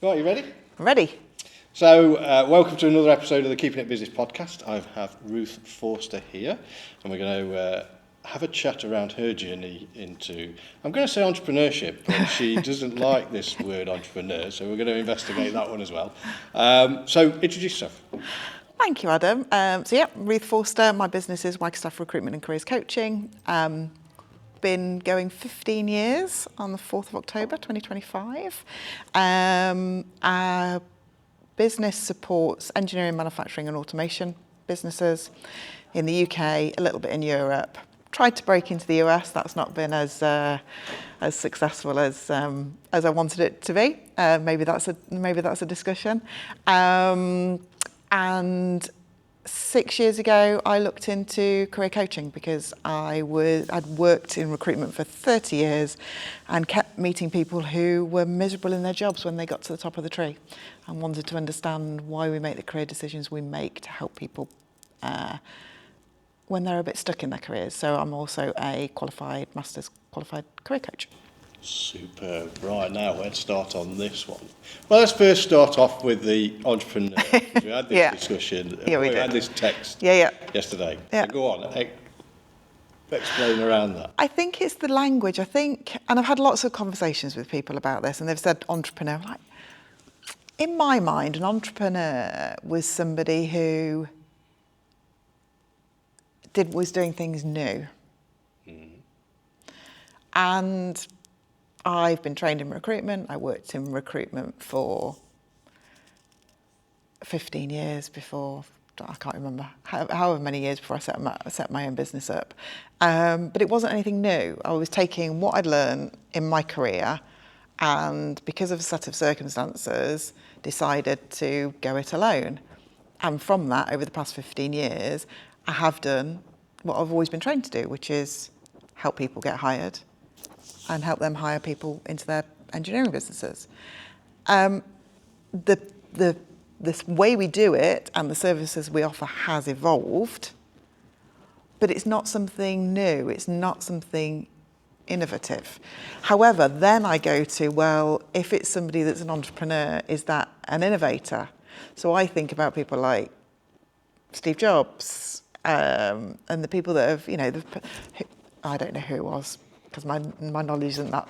Right, you ready? I'm ready. So, welcome to another episode of the Keeping It Business podcast. I have Ruth Forster here, and we're going to have a chat around her journey into, I'm going to say entrepreneurship, but she doesn't like this word entrepreneur, so we're going to investigate that one as well. So, introduce yourself. Thank you, Adam. Ruth Forster. My business is Wagstaff Recruitment and Careers Coaching. Been going 15 years on the 4th of October 2025. Our business supports engineering, manufacturing and automation businesses in the UK, a little bit in Europe. Tried to break into the US. That's not been as successful as I wanted it to be. Maybe that's a discussion. And 6 years ago, I looked into career coaching because I'd worked in recruitment for 30 years and kept meeting people who were miserable in their jobs when they got to the top of the tree, and wanted to understand why we make the career decisions we make to help people when they're a bit stuck in their careers. So I'm also a master's qualified career coach. Superb. Right, now let's start on this one. Well, let's first start off with the entrepreneur. We had this discussion. Yeah, we had this text yesterday. Yeah. So go on, explain around that. I think it's the language. And I've had lots of conversations with people about this, and they've said entrepreneur. Like, in my mind, an entrepreneur was somebody who was doing things new. And I've been trained in recruitment. I worked in recruitment for 15 years before, I can't remember, however many years before I set my own business up. But it wasn't anything new. I was taking what I'd learned in my career, and because of a set of circumstances, decided to go it alone. And from that, over the past 15 years, I have done what I've always been trained to do, which is help people get hired and help them hire people into their engineering businesses. The way we do it and the services we offer has evolved, but it's not something new. It's not something innovative. However, then I go to, well, if it's somebody that's an entrepreneur, is that an innovator? So I think about people like Steve Jobs, and the people that have, I don't know who it was, because my knowledge isn't that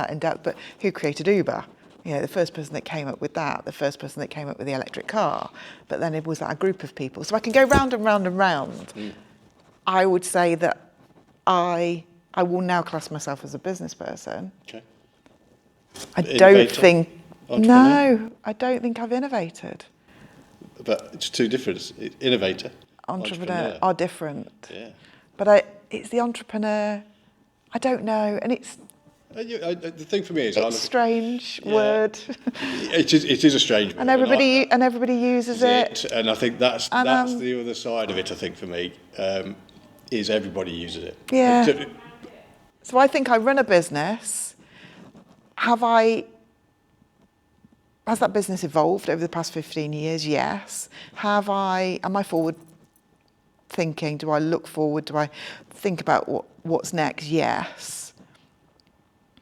in depth, but who created Uber? The first person that came up with that, the first person that came up with the electric car, but then it was that a group of people. So I can go round and round and round. I would say that I will now class myself as a business person. Okay. I don't think I've innovated. But it's two different. Innovator, entrepreneur are different. Yeah. But it's the entrepreneur. I don't know, and it's. The thing for me is, it's a strange word. It is a strange word, and everybody uses it. And I think that's the other side of it. I think for me, is everybody uses it. Yeah. So I think I run a business. Has that business evolved over the past 15 years? Yes. Am I forward thinking? Do I look forward? Do I think about what's next? Yes.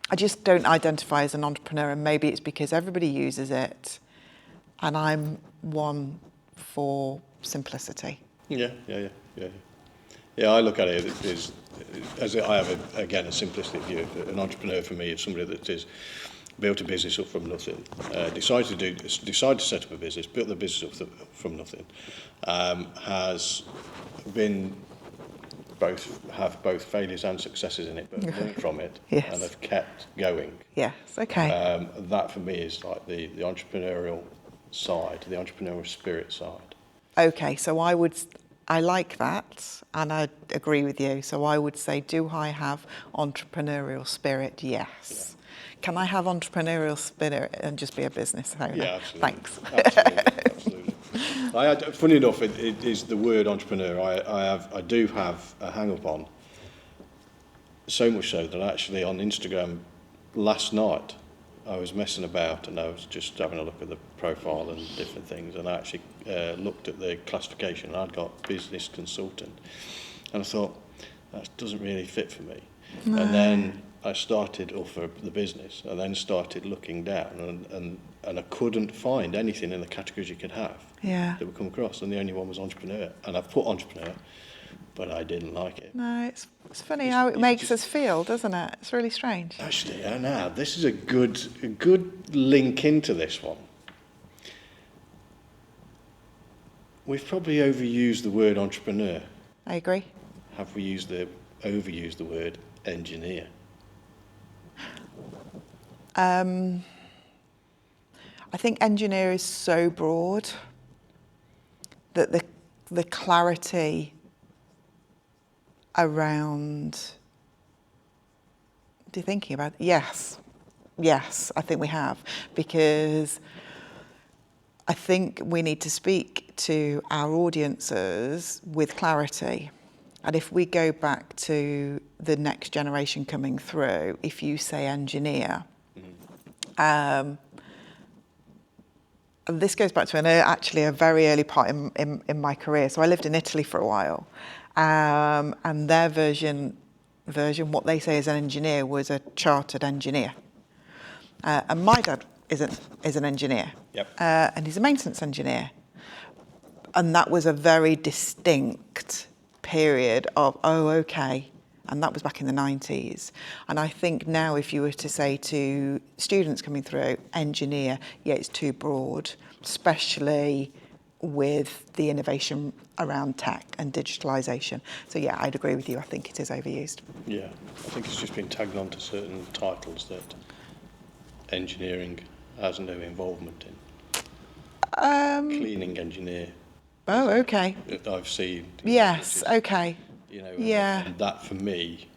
I just don't identify as an entrepreneur, and maybe it's because everybody uses it and I'm one for simplicity. Yeah, I look at it as I have, a simplistic view. An entrepreneur for me is somebody that is built a business up from nothing, decided to set up a business, built the business up from nothing, has been both failures and successes in it, but learned from it, and have kept going. Yes, okay. That for me is like the entrepreneurial side, the entrepreneurial spirit side. Okay, so I like that, and I agree with you. So I would say, do I have entrepreneurial spirit? Yes. Yeah. Can I have entrepreneurial spirit and just be a business owner? Yeah, absolutely. Thanks. Absolutely. Funny enough, it is the word entrepreneur. I do have a hang up on. So much so that actually on Instagram last night I was messing about and I was just having a look at the profile and different things, and I actually looked at the classification. I'd got business consultant, and I thought that doesn't really fit for me. No. And then I started off for the business. I then started looking down, and I couldn't find anything in the categories you could have Yeah. that would come across, and the only one was entrepreneur. And I've put entrepreneur, but I didn't like it. No, it's funny how it makes us feel, doesn't it? It's really strange. Actually, now this is a good link into this one. We've probably overused the word entrepreneur. I agree. Have we overused the word engineer? I think engineer is so broad that the clarity around, do you thinking about it? Yes, I think we have, because I think we need to speak to our audiences with clarity. And if we go back to the next generation coming through, if you say engineer, and this goes back to actually a very early part in my career. So I lived in Italy for a while, and their version, what they say as an engineer, was a chartered engineer. And my dad is an engineer, Yep. And he's a maintenance engineer. And that was a very distinct period of, oh, okay. And that was back in the 90s. And I think now if you were to say to students coming through, engineer, yeah, it's too broad, especially with the innovation around tech and digitalisation. So yeah, I'd agree with you. I think it is overused. Yeah, I think it's just been tagged on to certain titles that engineering has no involvement in. Cleaning engineer. Oh, okay. I've seen. Yes, okay. Yeah. And that for me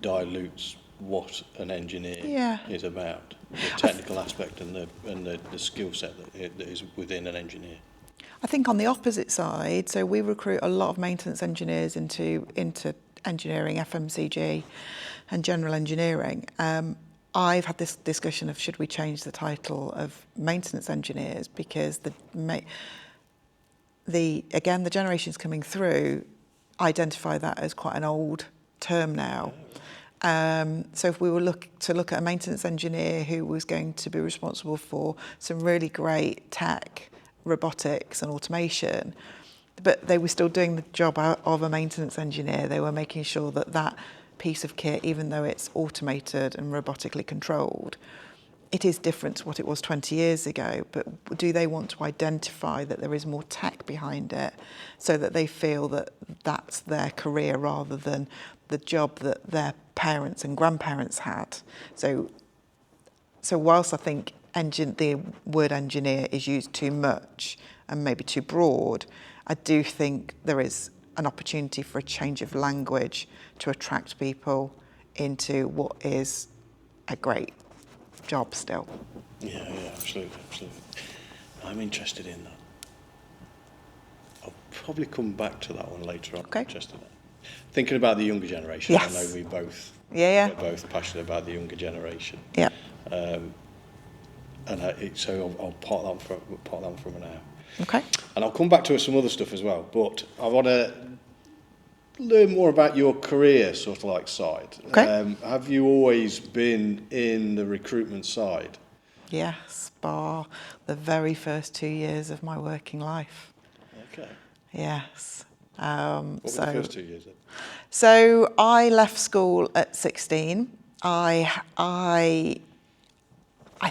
dilutes what an engineer is about, the technical aspect and the skill set that is within an engineer. I think on the opposite side, so we recruit a lot of maintenance engineers into engineering, FMCG and general engineering. I've had this discussion of should we change the title of maintenance engineers, because the generations coming through identify that as quite an old term now. So if we were to look at a maintenance engineer who was going to be responsible for some really great tech, robotics and automation, but they were still doing the job of a maintenance engineer. They were making sure that piece of kit, even though it's automated and robotically controlled, it is different to what it was 20 years ago. But do they want to identify that there is more tech behind it so that they feel that that's their career rather than the job that their parents and grandparents had? So whilst I think the word engineer is used too much and maybe too broad, I do think there is an opportunity for a change of language to attract people into what is a great job still. Yeah, absolutely. I'm interested in that. I'll probably come back to that one later on. Okay. I'm interested in that. Thinking about the younger generation, Yes. I know we're both passionate about the younger generation. Yeah. So I'll part that one from now. Okay. And I'll come back to some other stuff as well, but I want to learn more about your career sort of like side. Okay. Have you always been in the recruitment side? Yes, bar the very first 2 years of my working life. Okay. Yes. What were the first 2 years then? So I left school at 16. I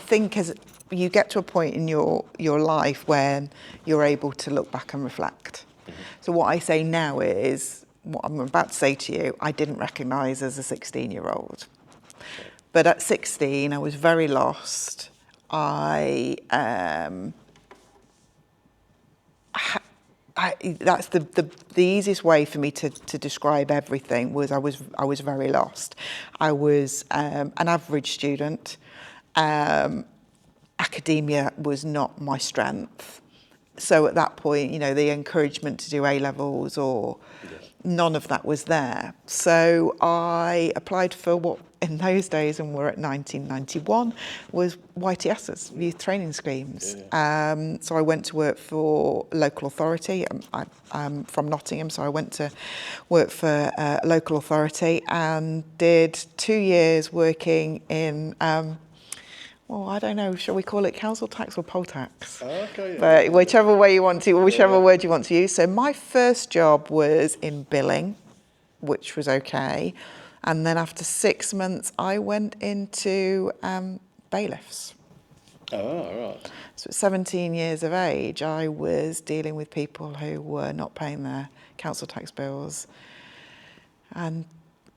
think as you get to a point in your life when you're able to look back and reflect. Mm-hmm. So what I say now is, what I'm about to say to you, I didn't recognise as a 16-year-old. Okay. But at 16, I was very lost. That's the easiest way for me to describe everything was I was very lost. I was an average student. Academia was not my strength. So at that point, you know, the encouragement to do A-levels or none of that was there. So I applied for what in those days, and we're at 1991, was YTSs, youth training schemes. So I went to work for a local authority. I'm from Nottingham, so I went to work for a local authority and did 2 years working in well, I don't know, shall we call it council tax or poll tax? Okay, yeah. But whichever way you want to, or whichever word you want to use. So my first job was in billing, which was okay. And then after 6 months, I went into bailiffs. Oh, right. So at 17 years of age, I was dealing with people who were not paying their council tax bills and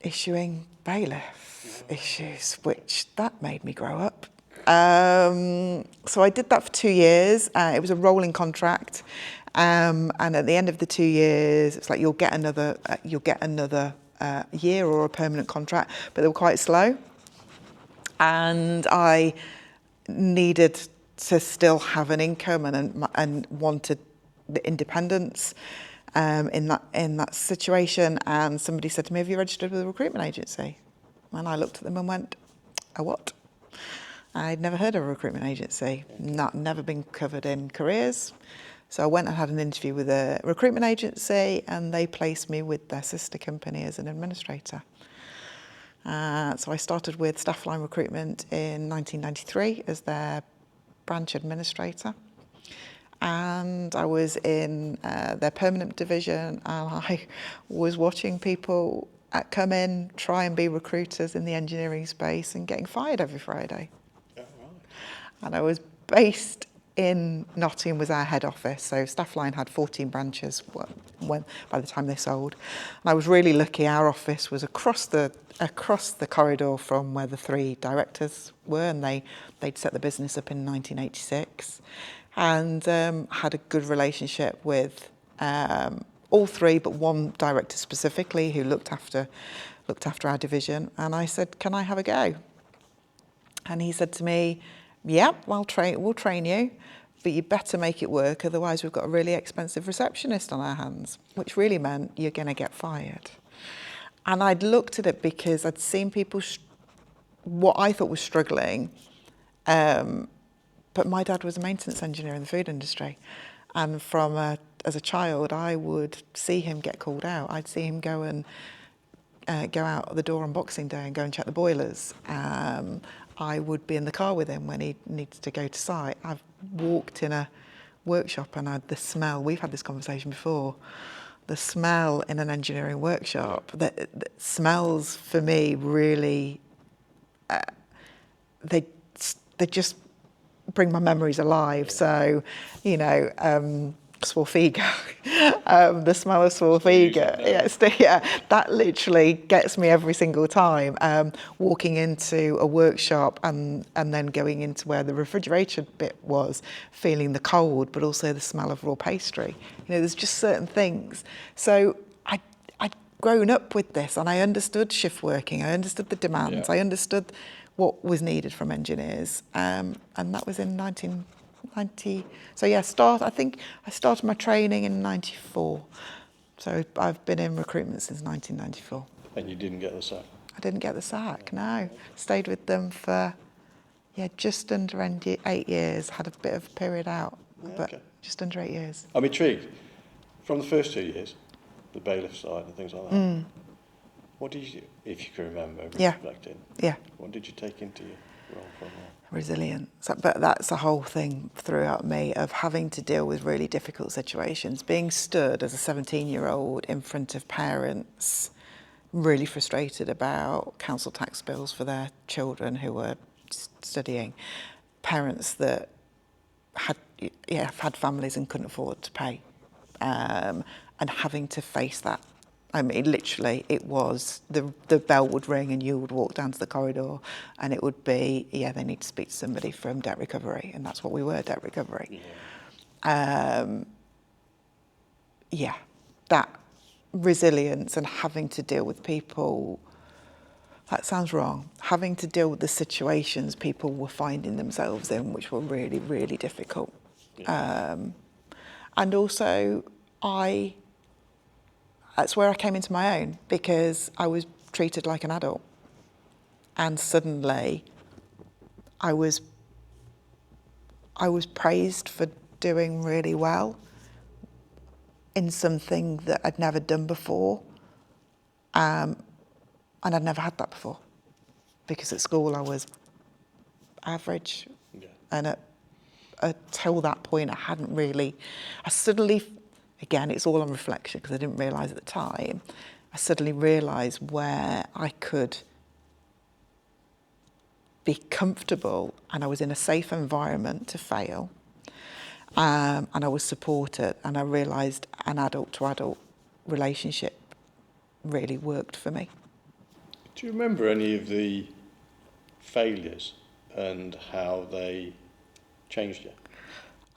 issuing bailiff issues, which that made me grow up. So I did that for 2 years. It was a rolling contract, and at the end of the 2 years, it's like you'll get another year or a permanent contract, but they were quite slow, and I needed to still have an income and wanted the independence in that situation. And somebody said to me, "Have you registered with a recruitment agency?" And I looked at them and went, "A what?" I'd never heard of a recruitment agency, never been covered in careers. So I went and had an interview with a recruitment agency, and they placed me with their sister company as an administrator. So I started with Staffline Recruitment in 1993 as their branch administrator. And I was in their permanent division, and I was watching people come in, try and be recruiters in the engineering space and getting fired every Friday. And I was based in Nottingham, was our head office. So Staffline had 14 branches by the time they sold. And I was really lucky. Our office was across the corridor from where the 3 directors were, and they'd set the business up in 1986, and had a good relationship with all 3, but 1 director specifically who looked after our division. And I said, "Can I have a go?" And he said to me, "Yeah, we'll train you, but you better make it work, otherwise we've got a really expensive receptionist on our hands," which really meant you're going to get fired. And I'd looked at it because I'd seen people, what I thought was struggling, but my dad was a maintenance engineer in the food industry. And as a child, I would see him get called out. I'd see him go out the door on Boxing Day and go and check the boilers. I would be in the car with him when he needs to go to site. I've walked in a workshop and the smell, we've had this conversation before, the smell in an engineering workshop, that smells for me really, they just bring my memories alive. So, you know, Swarthega, the smell of Swarthega, that literally gets me every single time. Walking into a workshop and then going into where the refrigerated bit was, feeling the cold, but also the smell of raw pastry. You know, there's just certain things. So I'd grown up with this, and I understood shift working, I understood the demands, I understood what was needed from engineers, and that was in 1990. So yeah, I think I started my training in 94. So I've been in recruitment since 1994. And you didn't get the sack? I didn't get the sack, no. Stayed with them for, just under 8 years. Had a bit of a period out, but just under 8 years. I'm intrigued. From the first 2 years, the bailiff side and things like that, what did you, if you can remember, reflecting, what did you take into your role from there? Resilience. But that's the whole thing throughout me, of having to deal with really difficult situations. Being stood as a 17-year-old in front of parents, really frustrated about council tax bills for their children who were studying. Parents that had families and couldn't afford to pay. And having to face that. I mean, literally, it was, the bell would ring and you would walk down to the corridor and it would be, they need to speak to somebody from debt recovery. And that's what we were, debt recovery. That resilience and having to deal with people, that sounds wrong, having to deal with the situations people were finding themselves in, which were really, really difficult. And also, that's where I came into my own, because I was treated like an adult. And suddenly I was praised for doing really well in something that I'd never done before. And I'd never had that before, because at school I was average. Yeah. And until that point, I suddenly, again, it's all on reflection because I didn't realise at the time, I suddenly realised where I could be comfortable and I was in a safe environment to fail. And I was supported, and I realised an adult to adult relationship really worked for me. Do you remember any of the failures and how they changed you?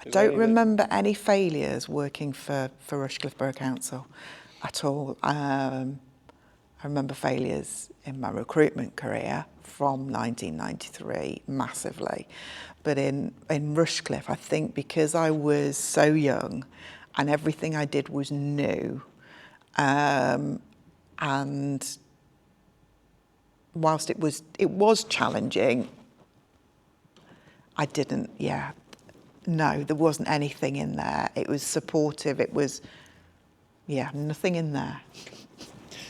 I don't remember any failures working for Rushcliffe Borough Council at all. I remember failures in my recruitment career from 1993 massively. But in Rushcliffe, I think because I was so young and everything I did was new, and whilst it was challenging, no, there wasn't anything in there. It was supportive. It was, nothing in there.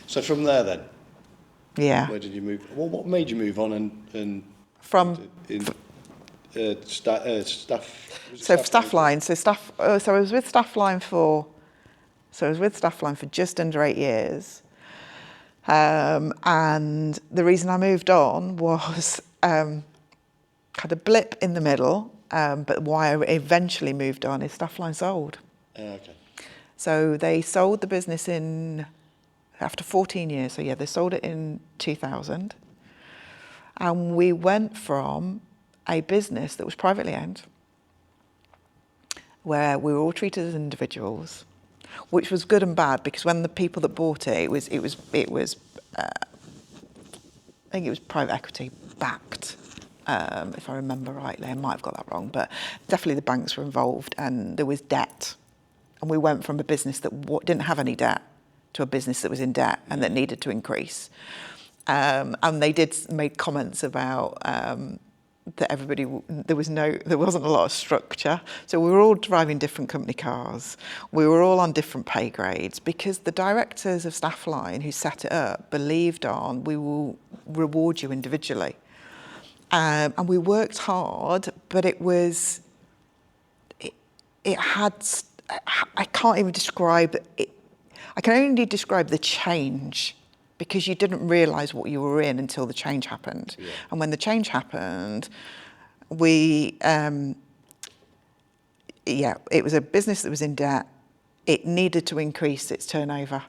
So from there then, Yeah. where did you move? Well, what made you move on and From staff? So Staffline. So I was with Staffline for just under 8 years, and the reason I moved on was had a blip in the middle. But why I eventually moved on is Staffline sold. Okay. So they sold the business after 14 years. So they sold it in 2000. And we went from a business that was privately owned, where we were all treated as individuals, which was good and bad, because when the people that bought it, it was I think it was private equity backed. If I remember rightly, I might have got that wrong, but definitely the banks were involved, and there was debt. And we went from a business that didn't have any debt to a business that was in debt and that needed to increase. And they made comments about that there wasn't a lot of structure. So we were all driving different company cars. We were all on different pay grades, because the directors of Staffline who set it up believed we will reward you individually. And we worked hard, but it had, I can't even describe it. I can only describe the change, because you didn't realise what you were in until the change happened. Yeah. And when the change happened, it was a business that was in debt. It needed to increase its turnover.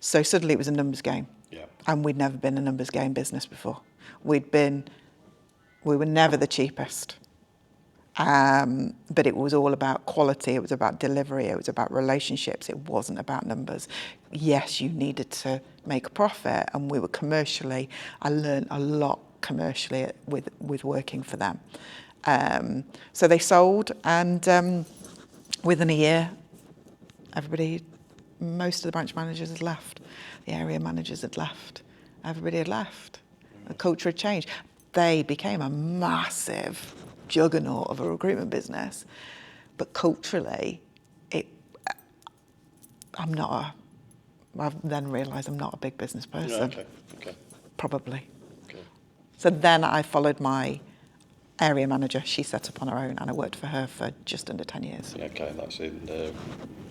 So suddenly it was a numbers game. Yeah. And we'd never been a numbers game business before. We were never the cheapest. But it was all about quality, it was about delivery, it was about relationships, it wasn't about numbers. Yes, you needed to make a profit, and I learned a lot commercially with working for them. So they sold, and within a year, most of the branch managers had left, the area managers had left, everybody had left. The culture had changed. They became a massive juggernaut of a recruitment business, but culturally, I've then realised I'm not a big business person. Yeah, okay. Probably. Okay. So then I followed my area manager. She set up on her own, and I worked for her for just under 10 years. Yeah, okay, that's in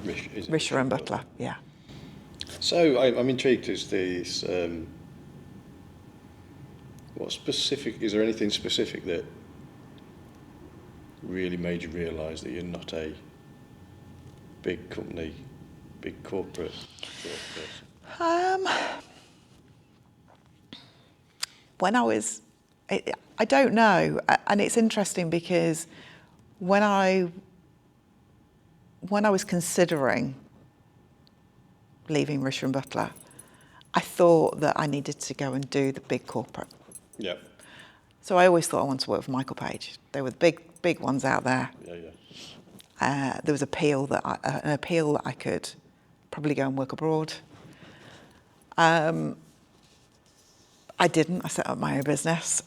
Risher and Butler, yeah. So I'm intrigued as this. Is there anything specific that really made you realise that you're not a big company, big corporate sort of person? When I don't know, and it's interesting because when I was considering leaving Risher and Butler, I thought that I needed to go and do the big corporate. Yeah. So I always thought I wanted to work for Michael Page. They were the big ones out there. Yeah. There was an appeal that I could probably go and work abroad. I didn't. I set up my own business.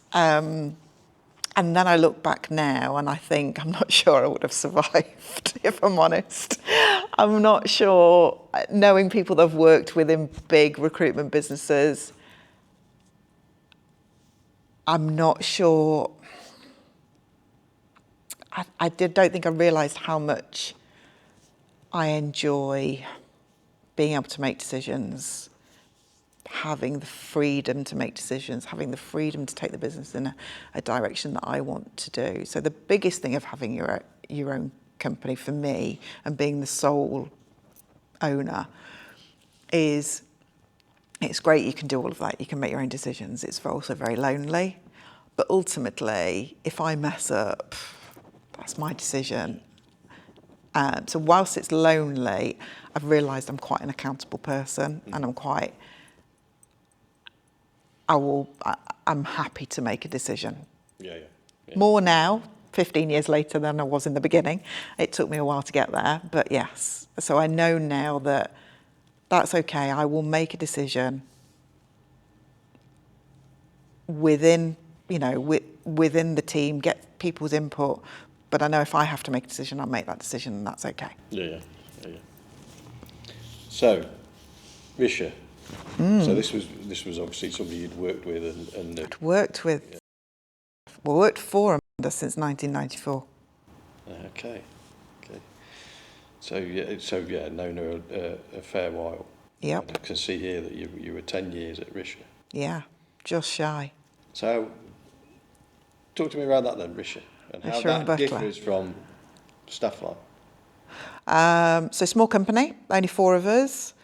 And then I look back now and I think I'm not sure I would have survived, if I'm honest. I'm not sure, knowing people that have worked within big recruitment businesses, I'm not sure. Don't think I realised how much I enjoy being able to make decisions, having the freedom to make decisions, having the freedom to take the business in a direction that I want to do. So the biggest thing of having your own company for me and being the sole owner is it's great. You can do all of that. You can make your own decisions. It's also very lonely. But ultimately, if I mess up, that's my decision. So whilst it's lonely, I've realised I'm quite an accountable person, and I'm happy to make a decision. Yeah. More now, 15 years later than I was in the beginning. It took me a while to get there, but yes. So I know now that that's okay. I will make a decision within the team, get people's input. But I know if I have to make a decision, I'll make that decision, and that's okay. Yeah. So, Risha. So this was obviously somebody you'd worked with, and I'd worked for Amanda since 1994. Okay. So known her a fair while. Yep. And I can see here that you were 10 years at Risha. Yeah, just shy. So, talk to me around that then, Risha, and how Risha and that Butler. differs from Staffline. So small company, only 4 of us.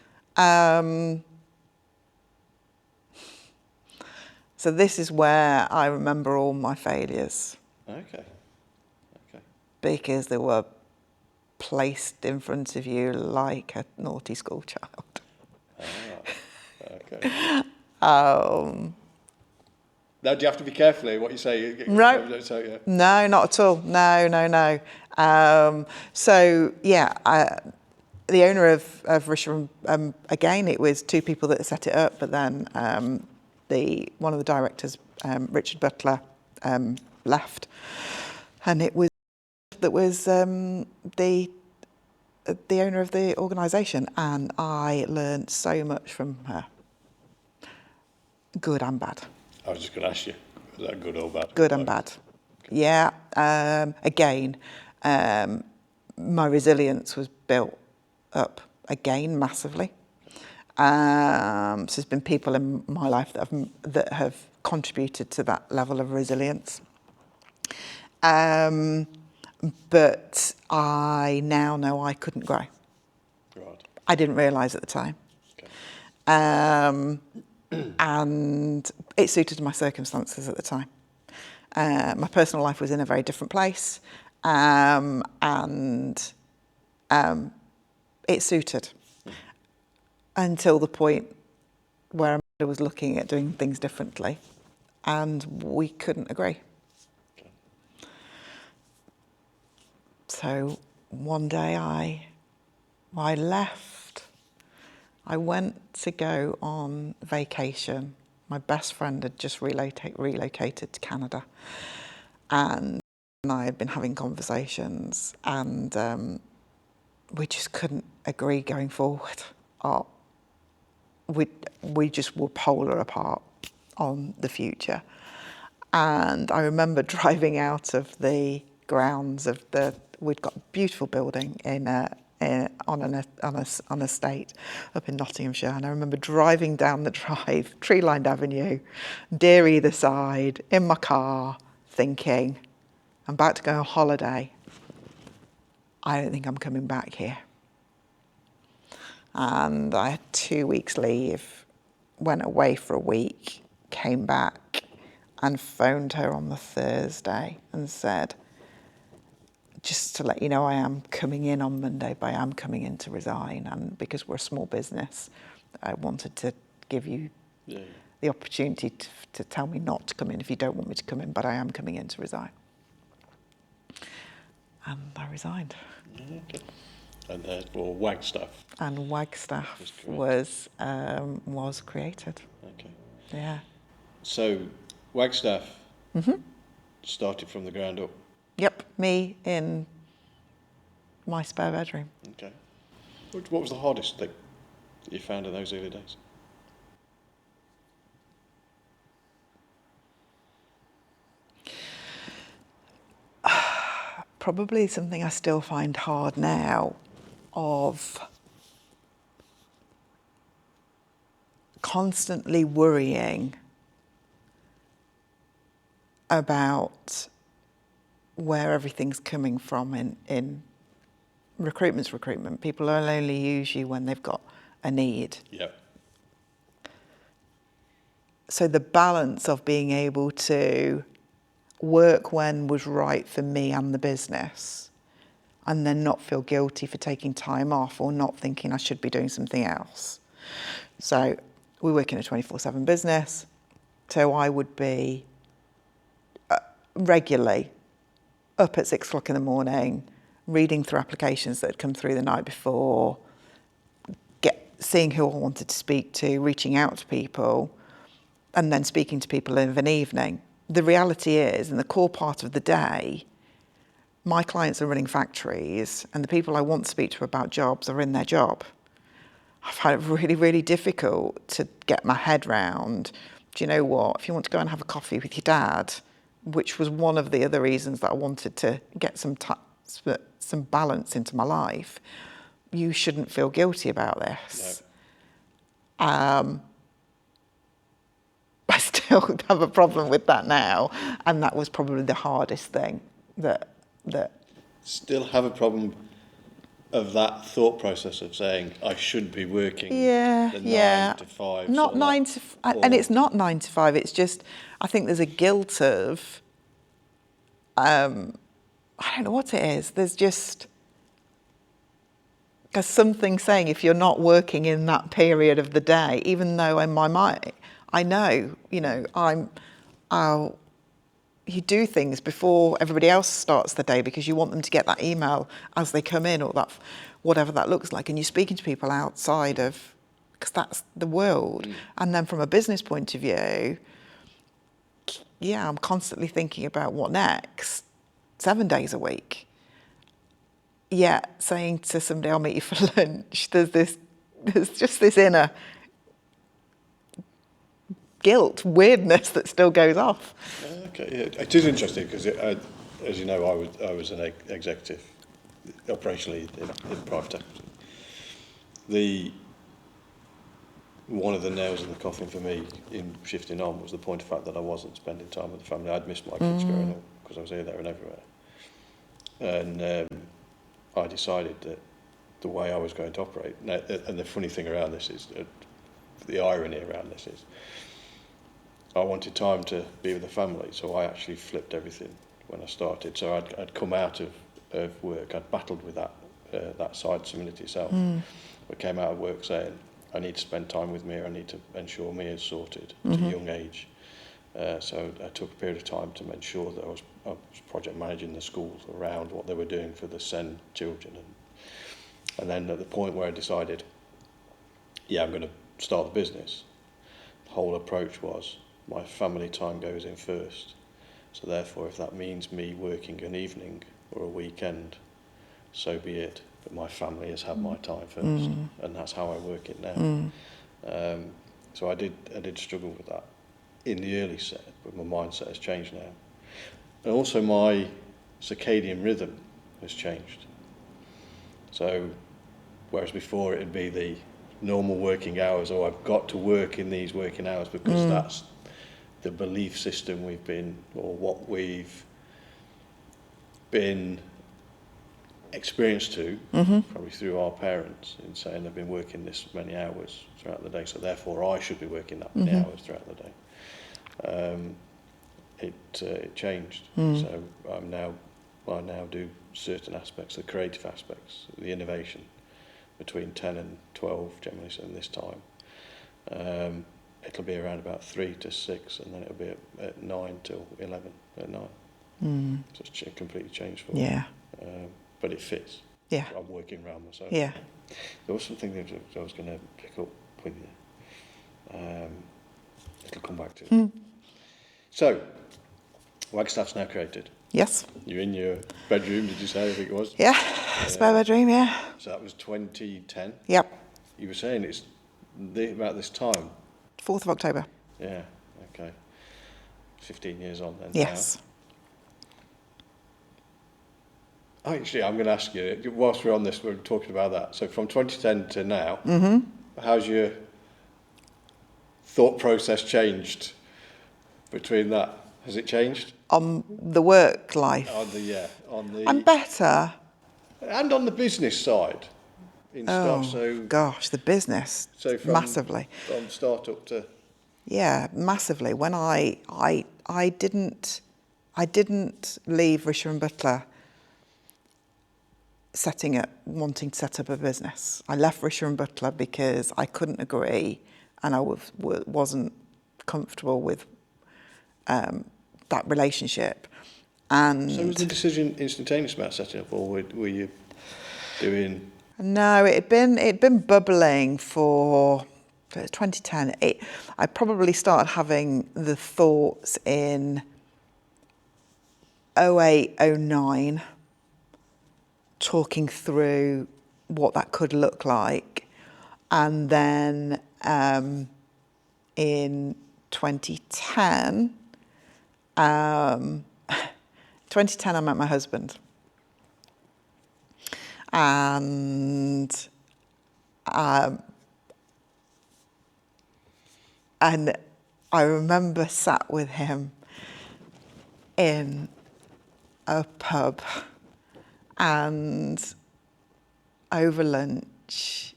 So this is where I remember all my failures. Okay. Because they were placed in front of you like a naughty school child. Okay. Now, do you have to be careful here what you say? No. So, yeah. No, not at all. No. The owner of Risha, again, it was 2 people that set it up, but then one of the directors, Richard Butler, left, and it was the owner of the organisation, and I learned so much from her, good and bad. I was just going to ask you, was that good or bad? Good and bad. Okay. Yeah. Again, my resilience was built up again massively. So there's been people in my life that have contributed to that level of resilience. But I now know I couldn't grow. Right. I didn't realise at the time. Okay. And it suited my circumstances at the time. My personal life was in a very different place, and it suited until the point where Amanda was looking at doing things differently, and we couldn't agree. Okay. So one day I left. I went to go on vacation. My best friend had just relocated to Canada, and I had been having conversations, and we just couldn't agree going forward. We just were polar apart on the future. And I remember driving out of the grounds of we'd got a beautiful building on an estate up in Nottinghamshire, and I remember driving down the drive, tree-lined avenue, deer either side, in my car, thinking, I'm about to go on holiday. I don't think I'm coming back here. And I had 2 weeks leave, went away for a week, came back and phoned her on the Thursday and said, just to let you know, I am coming in on Monday, but I am coming in to resign. And because we're a small business, I wanted to give you the opportunity to tell me not to come in if you don't want me to come in, but I am coming in to resign. and I resigned. Okay. And therefore Wagstaff And Wagstaff was was created. okay. Yeah. So Wagstaff started from the ground up. Yep, me in my spare bedroom. Okay. What was the hardest thing that you found in those early days? Probably something I still find hard now, of constantly worrying about where everything's coming from in recruitment's recruitment. People will only use you when they've got a need. Yep. So the balance of being able to work when was right for me and the business, and then not feel guilty for taking time off or not thinking I should be doing something else. So we work in a 24/7 business, so I would be regularly up at 6 o'clock in the morning, reading through applications that had come through the night before, seeing who I wanted to speak to, reaching out to people, and then speaking to people of an evening. The reality is, in the core part of the day, my clients are running factories and the people I want to speak to about jobs are in their job. I've had it really, really difficult to get my head round, do you know what, if you want to go and have a coffee with your dad, which was one of the other reasons that I wanted to get some balance into my life, you shouldn't feel guilty about this. No. I still have a problem with that now, and that was probably the hardest thing that Still have a problem of that thought process of saying I should be working the 9 to 5. Not 9 to, and it's not 9 to 5. It's just, I think there's a guilt of, I don't know what it is. There's something saying if you're not working in that period of the day, even though in my mind I know, you do things before everybody else starts the day because you want them to get that email as they come in, or that, whatever that looks like, and you're speaking to people outside of, because that's the world. And then from a business point of view, yeah, I'm constantly thinking about what next, 7 days a week. Yeah, saying to somebody, I'll meet you for lunch, there's just this inner guilt, weirdness that still goes off. Okay, yeah. It is interesting because, as you know, I was an executive operationally in private equity. One of the nails in the coffin for me in shifting on was the point of fact that I wasn't spending time with the family. I'd missed my kids growing up because I was here, there and everywhere. And I decided that the way I was going to operate, and the funny thing around this is, the irony around this is, I wanted time to be with the family, so I actually flipped everything when I started. So I'd come out of work, I'd battled with that side similar to yourself. I came out of work saying, I need to spend time with Mia, I need to ensure Mia is sorted at a young age. So I took a period of time to make sure that I was project managing the schools around what they were doing for the SEN children. And then at the point where I decided, I'm going to start the business, the whole approach was, my family time goes in first. So therefore, if that means me working an evening or a weekend, so be it. But my family has had my time first, and that's how I work it now. So I did struggle with that in the early set, but my mindset has changed now. And also my circadian rhythm has changed. So whereas before it'd be the normal working hours, or I've got to work in these working hours because that's the belief system we've been, or what we've been experienced to, probably through our parents, in saying they've been working this many hours throughout the day, so therefore I should be working that many hours throughout the day. It changed. So I now do certain aspects, the creative aspects, the innovation, between 10 and 12 generally, so in this time. It'll be around about 3 to 6, and then it'll be at 9 till 11 at night. So it's completely changed for me. Yeah. but it fits. Yeah. I'm working around myself. Yeah. There was something that I was going to pick up with you. It'll come back to it. So, Wagstaff's now created. Yes. You're in your bedroom, did you say, I think it was? Yeah. Spare bedroom, yeah. So that was 2010? Yep. You were saying it's about this time? 4th of October. Yeah, okay. 15 years on then. Yes. Now. Actually, I'm going to ask you, whilst we're on this, we're talking about that. So from 2010 to now, how's your thought process changed between that? Has it changed? On the work life. I'm better. And on the business side. Gosh, the business. So massively. From start-up to... Yeah, massively. When I didn't leave Risher and Butler wanting to set up a business. I left Risher and Butler because I couldn't agree and I wasn't comfortable with that relationship. And so was the decision instantaneous about setting up, or were you doing... No, it'd been bubbling for 2010. I probably started having the thoughts in 2008, 2009, talking through what that could look like. And then in 2010, 2010 I met my husband. And I remember sat with him in a pub and over lunch,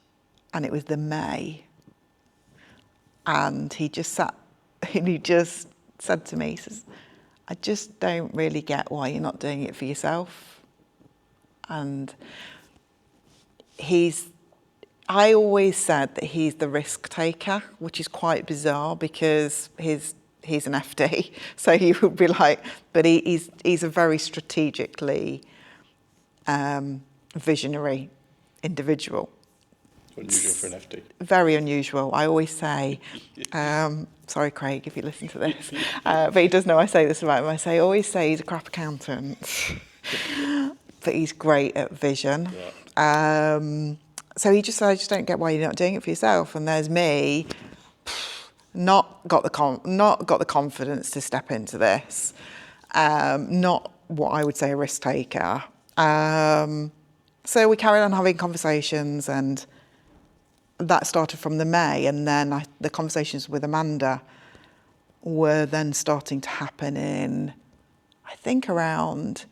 and it was the May, and he just sat and he just said to me, he says, I just don't really get why you're not doing it for yourself. And I always said that he's the risk taker, which is quite bizarre because he's an FD. So you would be like, but he's a very strategically visionary individual. Unusual for an FD. Very unusual. I always say, sorry Craig if you listen to this, but he does know I say this about him. I always say he's a crap accountant, but he's great at vision. Yeah. So he just said, I just don't get why you're not doing it for yourself. And there's me, not got the confidence to step into this, not what I would say a risk taker. So we carried on having conversations, and that started from the May, and then the conversations with Amanda were then starting to happen in, I think, around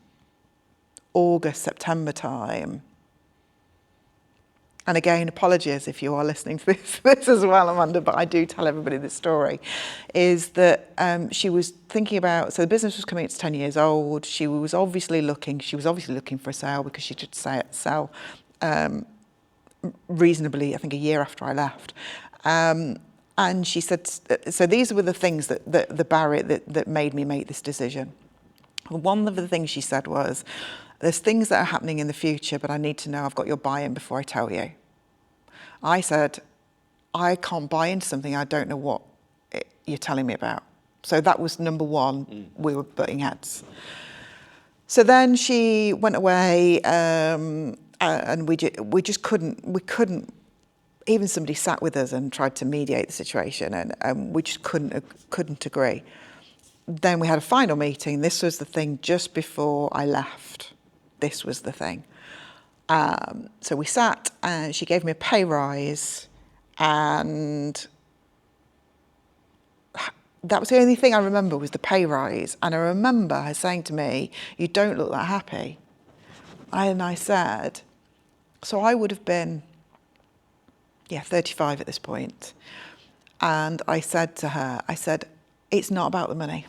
August, September time. And again, apologies if you are listening to this as well, Amanda, but I do tell everybody this story, is that she was thinking about, so the business was coming, it's 10 years old. She was obviously looking for a sale because she did sell reasonably, I think, a year after I left. And she said, so these were the things the barrier that made me make this decision. One of the things she said was, there's things that are happening in the future, but I need to know I've got your buy-in before I tell you. I said, I can't buy into something I don't know what you're telling me about. So that was number one. We were butting heads. So then she went away, and we just couldn't, even somebody sat with us and tried to mediate the situation, and we just couldn't agree. Then we had a final meeting. This was the thing just before I left. This was the thing. So we sat, and she gave me a pay rise, and that was the only thing I remember was the pay rise. And I remember her saying to me, you don't look that happy. And I said, so I would have been, 35 at this point. And I said to her, it's not about the money.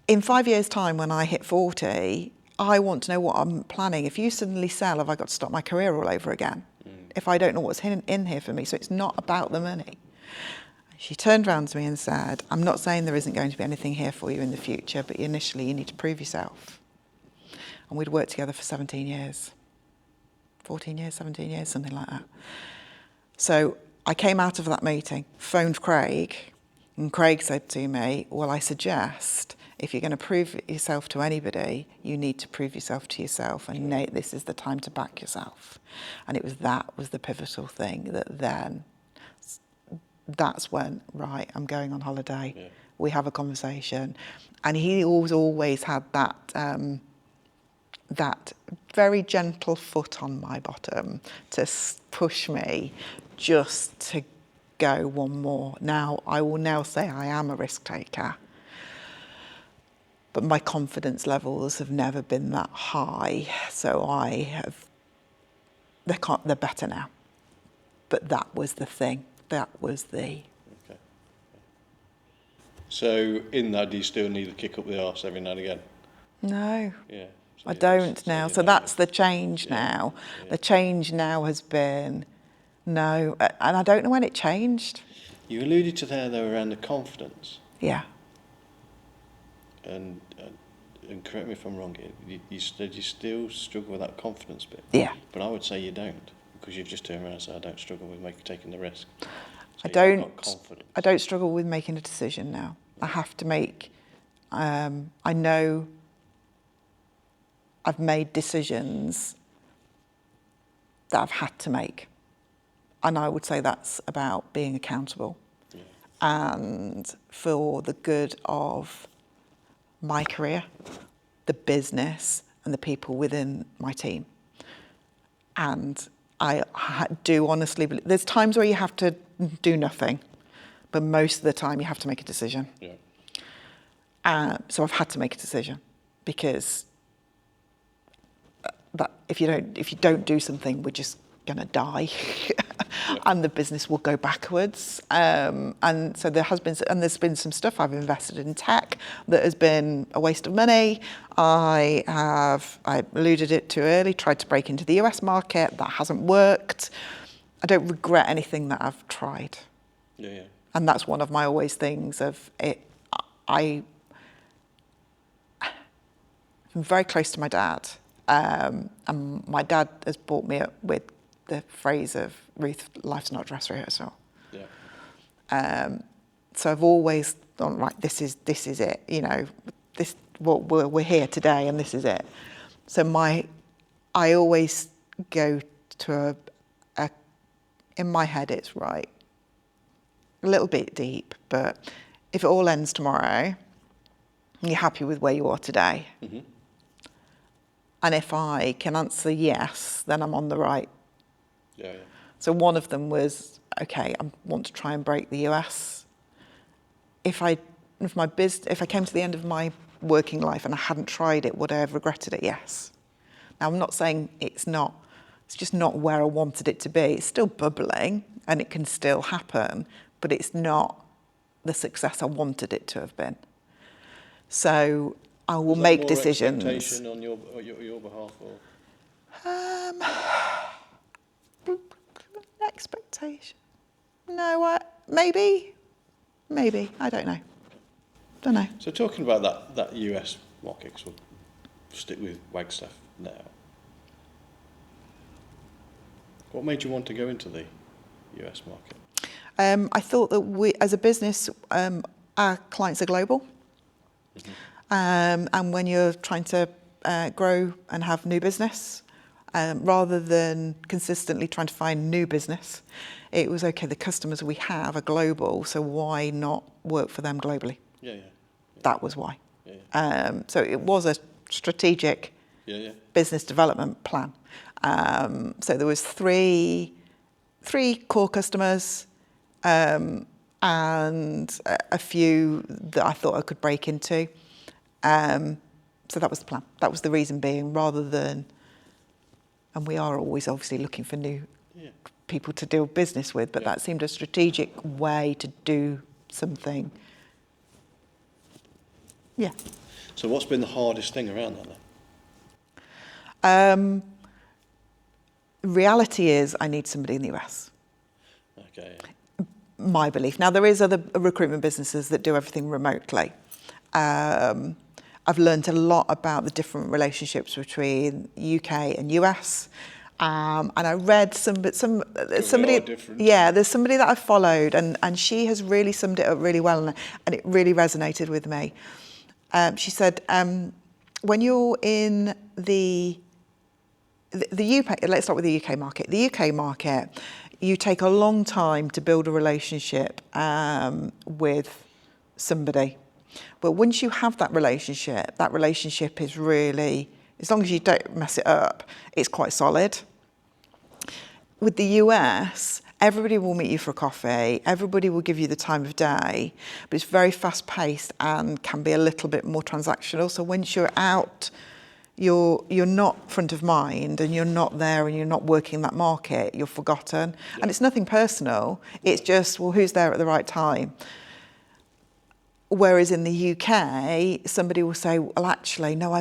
In 5 years' time, when I hit 40, I want to know what I'm planning. If you suddenly sell, have I got to start my career all over again? If I don't know what's in here for me. So it's not about the money. She turned around to me and said, I'm not saying there isn't going to be anything here for you in the future, but initially you need to prove yourself. and we'd worked together for 17 years. 14 years, 17 years, something like that. So I came out of that meeting, phoned Craig, and Craig said to me, well, I suggest if you're going to prove yourself to anybody, you need to prove yourself to yourself, and Nate, this is the time to back yourself. And that was the pivotal thing that's when, right, I'm going on holiday. Yeah. We have a conversation. And he always had that very gentle foot on my bottom to push me just to go one more. Now, I will now say I am a risk taker, but my confidence levels have never been that high. So they're better now. But that was the thing. That was the... Okay. So in that, do you still need to kick up the arse every now and again? No. Yeah. So I don't now. So that's the change now. Yeah. The change now has been no. And I don't know when it changed. You alluded to there, though, around the confidence. Yeah. And correct me if I'm wrong, you said you still struggle with that confidence bit. Yeah. But I would say you don't, because you've just turned around and said, I don't struggle with taking the risk. So I don't struggle with making a decision now. I have to make, I know I've made decisions that I've had to make. And I would say that's about being accountable. Yeah. And for the good of my career, the business, and the people within my team. And I do honestly believe, there's times where you have to do nothing, but most of the time you have to make a decision. Yeah. So I've had to make a decision, because that if you don't do something, we're just going to die. And the business will go backwards. And so there's been some stuff I've invested in tech that has been a waste of money. I alluded it to early, tried to break into the US market. That hasn't worked. I don't regret anything that I've tried. Yeah. And that's one of my always things of it. I'm very close to my dad. And my dad has brought me up with the phrase of, Ruth, life's not a dress rehearsal. Yeah. So I've always thought, right, this is it. You know, we're here today, and this is it. So I always go to in my head, it's right, a little bit deep, but if it all ends tomorrow, and you're happy with where you are today, mm-hmm. and if I can answer yes, then I'm on the right. Yeah. So one of them was, okay, I want to try and break the US. If I came to the end of my working life and I hadn't tried it, would I have regretted it? Yes. Now, I'm not saying it's just not where I wanted it to be. It's still bubbling and it can still happen, but it's not the success I wanted it to have been. So I will make decisions. Expectation on your behalf, or? Expectation? No, maybe. I don't know. So talking about that US market, because we'll stick with Wagstaff now. What made you want to go into the US market? I thought that we, as a business, our clients are global. Mm-hmm. And when you're trying to grow and have new business, rather than consistently trying to find new business, it was, okay, the customers we have are global, so why not work for them globally? Yeah. That was why. Yeah. So it was a strategic business development plan. So there was three core customers, and a few that I thought I could break into. So that was the plan. That was the reason being, rather than, and we are always obviously looking for new people to do business with, but that seemed a strategic way to do something. Yeah. So what's been the hardest thing around that then? Reality is I need somebody in the US. Okay. My belief. Now, there is other recruitment businesses that do everything remotely. I've learned a lot about the different relationships between UK and US. And I read somebody, there's somebody that I followed, and she has really summed it up really well, and it really resonated with me. She said, when you're in the UK, let's start with the UK market. The UK market, you take a long time to build a relationship with somebody. But once you have that relationship is really, as long as you don't mess it up, it's quite solid. With the US, everybody will meet you for a coffee, everybody will give you the time of day, but it's very fast paced and can be a little bit more transactional. So once you're out, you're not front of mind, and you're not there, and you're not working that market, you're forgotten. Yeah. And it's nothing personal, it's just, well, who's there at the right time? Whereas in the UK, somebody will say, well, actually, no,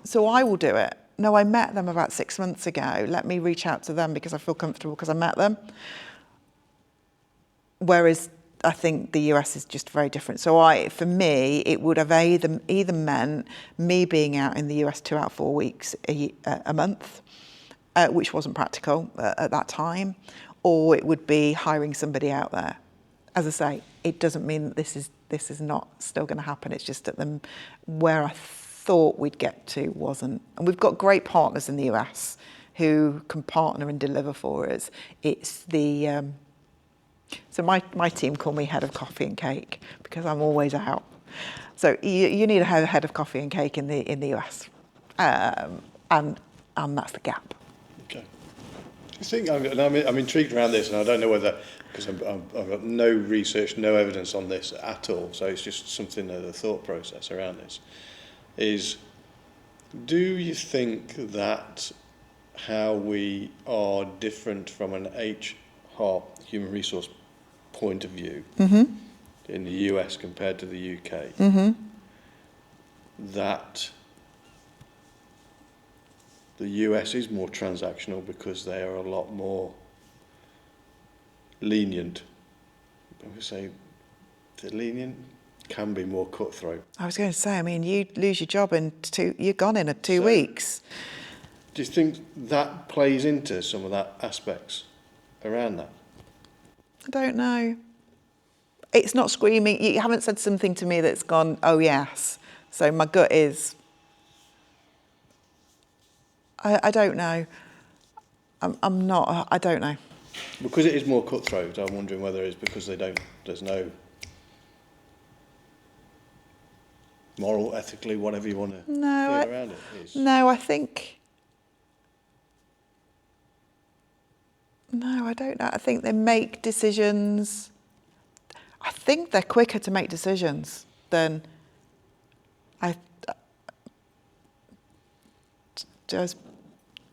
so I will do it. No, I met them about 6 months ago. Let me reach out to them because I feel comfortable because I met them. Whereas I think the US is just very different. So for me, it would have either meant me being out in the US 2 out of 4 weeks a month, which wasn't practical at that time, or it would be hiring somebody out there. As I say, it doesn't mean that this is not still going to happen. It's just that where I thought we'd get to wasn't. And we've got great partners in the US who can partner and deliver for us. It's the so my team call me head of coffee and cake because I'm always out. So you need a head of coffee and cake in the US, and that's the gap. Okay. I think I'm intrigued around this, and I don't know whether, because I've got no research, no evidence on this at all. So it's just something the thought process around this is: do you think that how we are different from an HR, human resource point of view, in the US compared to the UK, that the US is more transactional because they are a lot more lenient? I would say the lenient can be more cutthroat. I was going to say, I mean, you lose your job in you're gone in 2 weeks. Do you think that plays into some of that aspects around that? I don't know. It's not screaming. You haven't said something to me that's gone, oh yes. So my gut is, I don't know. I'm not, I don't know. Because it is more cutthroat, I'm wondering whether it's because there's no moral, ethically, whatever you want to feel around it. No, I think, no, I don't know. I think they make decisions. I think they're quicker to make decisions than as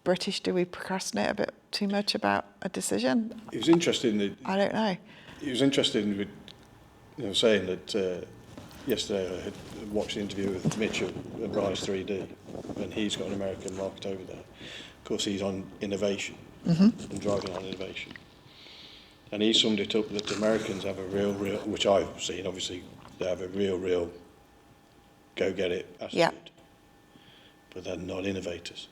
British, do we procrastinate a bit too much about a decision? It was interesting. I don't know. It was interesting with saying that yesterday I had watched the interview with Mitchell at Rise 3D, and he's got an American market over there. Of course, he's on innovation and driving on innovation. And he summed it up that the Americans have a real, which I've seen, obviously, they have a real go-get-it attitude. But they're not innovators.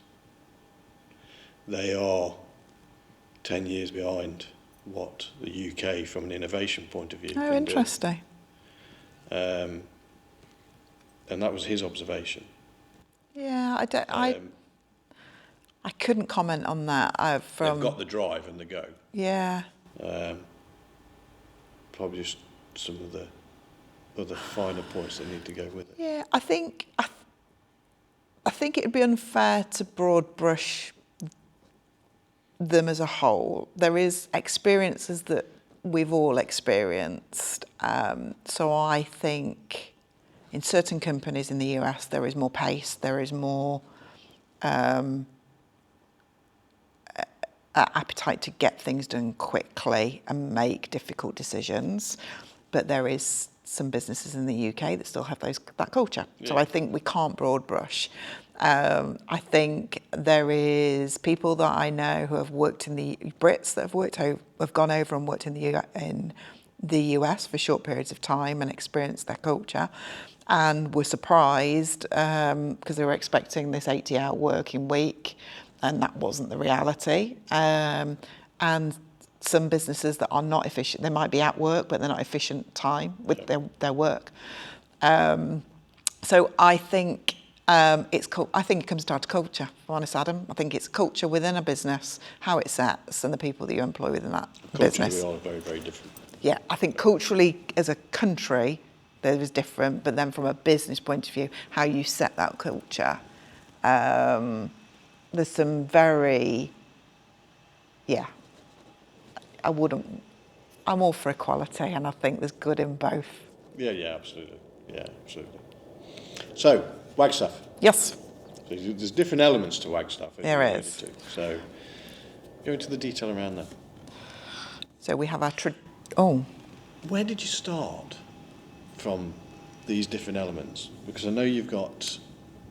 They are 10 years behind what the UK, from an innovation point of view, Oh, interesting. And that was his observation. Yeah, I couldn't comment on that. They've got the drive and the go. Yeah. Probably just some of the other finer points that need to go with it. Yeah, I think it'd be unfair to broad brush them as a whole. There is experiences that we've all experienced. So I think in certain companies in the US there is more pace, there is more appetite to get things done quickly and make difficult decisions. But there is some businesses in the UK that still have that culture. Yeah. So I think we can't broad brush. I think there is people that I know who have worked in the Brits that have gone over and worked in the US for short periods of time and experienced their culture. and were surprised because they were expecting this 80-hour working week, and that wasn't the reality. And some businesses that are not efficient, they might be at work, but they're not efficient time with their work. So I think I think it comes down to culture, if I'm honest, Adam. I think it's culture within a business, how it sets, and the people that you employ within that business. Culturally, we are very, very different. Yeah, I think culturally as a country, there is different, but then from a business point of view, how you set that culture, there's some very, I'm all for equality, and I think there's good in both. Yeah, absolutely. Yeah, absolutely. So, Wagstaff. Yes. So there's different elements to Wagstaff. There is. So, go into the detail around that. So we have our Where did you start from these different elements? Because I know you've got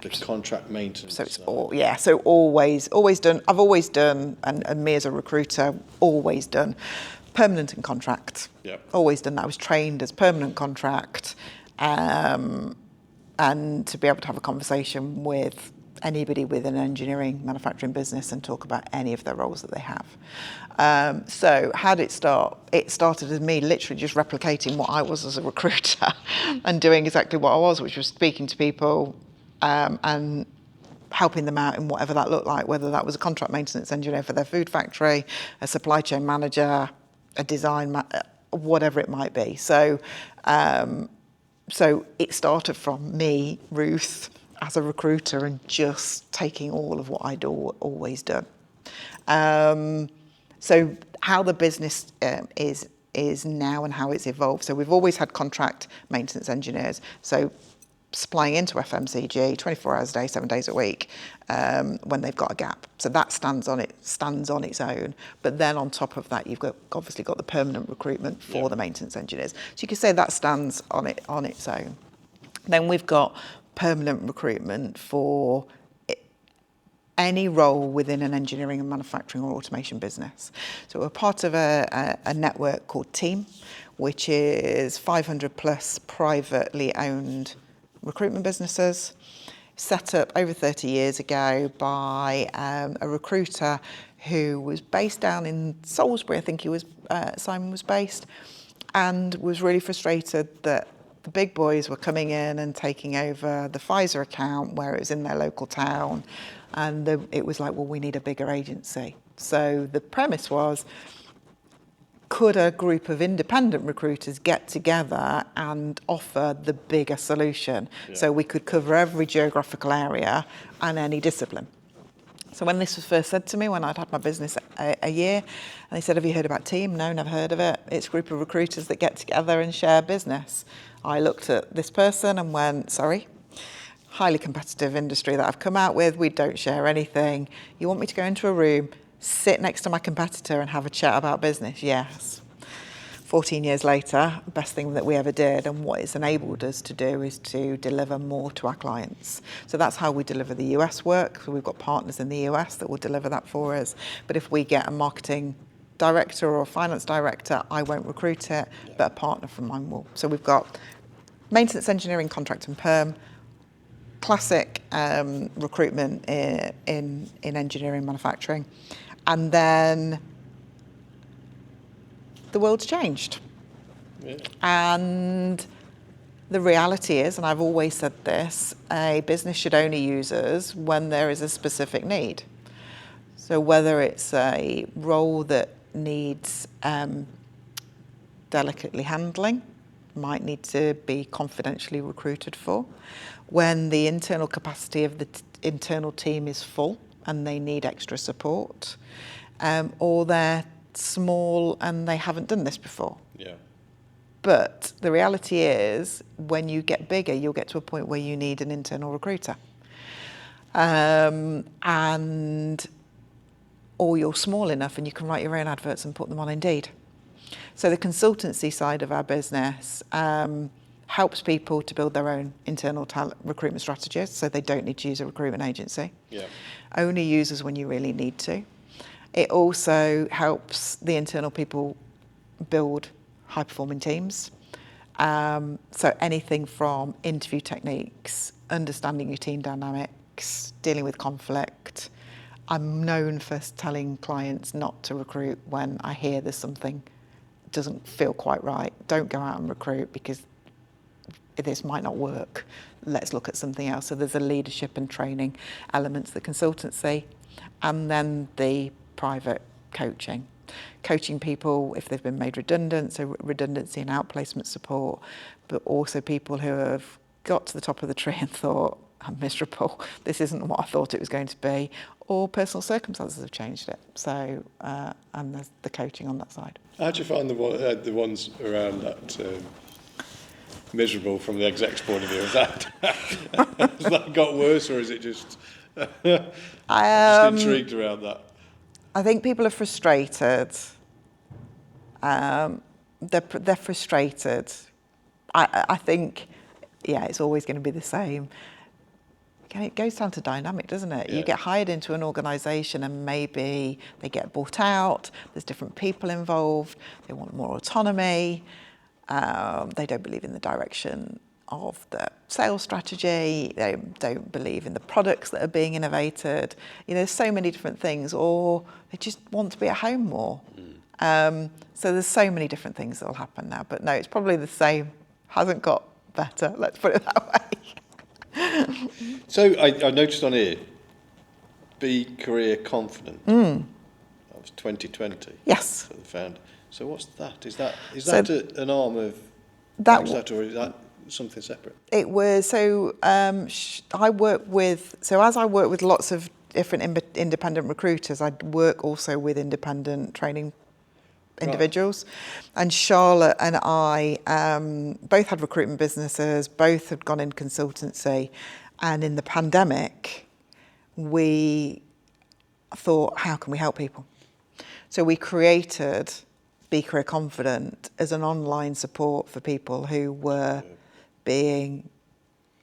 the contract maintenance. So it's always done. I've always done, and me as a recruiter, always done permanent and contract. Yeah. Always done that. I was trained as permanent contract, and to be able to have a conversation with anybody with an engineering manufacturing business and talk about any of the roles that they have. So how did it start? It started as me literally just replicating what I was as a recruiter and doing exactly what I was, which was speaking to people and helping them out in whatever that looked like, whether that was a contract maintenance engineer for their food factory, a supply chain manager, a design, whatever it might be. So it started from me, Ruth, as a recruiter, and just taking all of what I'd always done. So how the business is now and how it's evolved. So we've always had contract maintenance engineers. So supplying into FMCG 24 hours a day, 7 days a week, when they've got a gap. So that stands on its own. But then on top of that, you've obviously got the permanent recruitment for the maintenance engineers. So you could say that stands on its own. Then we've got permanent recruitment for any role within an engineering and manufacturing or automation business. So we're part of a network called Team, which is 500 plus privately owned recruitment businesses, set up over 30 years ago by a recruiter who was based down in Salisbury. I think Simon was based, and was really frustrated that the big boys were coming in and taking over the Pfizer account where it was in their local town, and it was like, well, we need a bigger agency. So the premise was, could a group of independent recruiters get together and offer the bigger solution? So we could cover every geographical area and any discipline. So when this was first said to me, when I'd had my business a year, and they said, have you heard about Team? No, never heard of it. It's a group of recruiters that get together and share business. I looked at this person and went, sorry, highly competitive industry that I've come out with. We don't share anything. You want me to go into a room, sit next to my competitor and have a chat about business? Yes. 14 years later, best thing that we ever did, and what it's enabled us to do is to deliver more to our clients. So that's how we deliver the US work. So we've got partners in the US that will deliver that for us. But if we get a marketing director or a finance director, I won't recruit it, but a partner from mine will. So we've got maintenance engineering, contract and perm, classic recruitment in engineering manufacturing, and then the world's changed. Yeah. And the reality is, and I've always said this, a business should only use us when there is a specific need. So whether it's a role that needs delicately handling, might need to be confidentially recruited for, when the internal capacity of the internal team is full and they need extra support, or they're small and they haven't done this before. Yeah. But the reality is, when you get bigger, you'll get to a point where you need an internal recruiter. Or you're small enough and you can write your own adverts and put them on Indeed. So the consultancy side of our business helps people to build their own internal talent recruitment strategies, so they don't need to use a recruitment agency. Yeah. Only use us when you really need to. It also helps the internal people build high-performing teams So anything from interview techniques, understanding your team dynamics, dealing with conflict. I'm known for telling clients not to recruit when I hear there's something doesn't feel quite right. Don't go out and recruit because this might not work. Let's look at something else. So there's a leadership and training elements, the consultancy, and then the private coaching. Coaching people if they've been made redundant, so redundancy and outplacement support, but also people who have got to the top of the tree and thought, I'm miserable, this isn't what I thought it was going to be, or personal circumstances have changed it. So, and there's the coaching on that side. How do you find the ones around that miserable from the exec's point of view? Has that got worse, or is it just I'm just intrigued around that? I think people are frustrated. They're frustrated. I think, yeah, it's always going to be the same. It goes down to dynamic, doesn't it? Yeah. You get hired into an organisation and maybe they get bought out, there's different people involved, they want more autonomy, they don't believe in the direction of the sales strategy, they don't believe in the products that are being innovated. You know, there's so many different things, or they just want to be at home more. So there's so many different things that will happen now, but no, it's probably the same, hasn't got better, let's put it that way. So I noticed on here, be career confident. That was 2020. Yes. For the founder. So what's that? Is that an arm of that, or is that something separate? It was, so I work with, so as I work with lots of different independent recruiters, I work also with independent training individuals. Right. And Charlotte and I both had recruitment businesses, both had gone in consultancy, and in the pandemic we thought, how can we help people? So we created Be Career Confident as an online support for people who were being,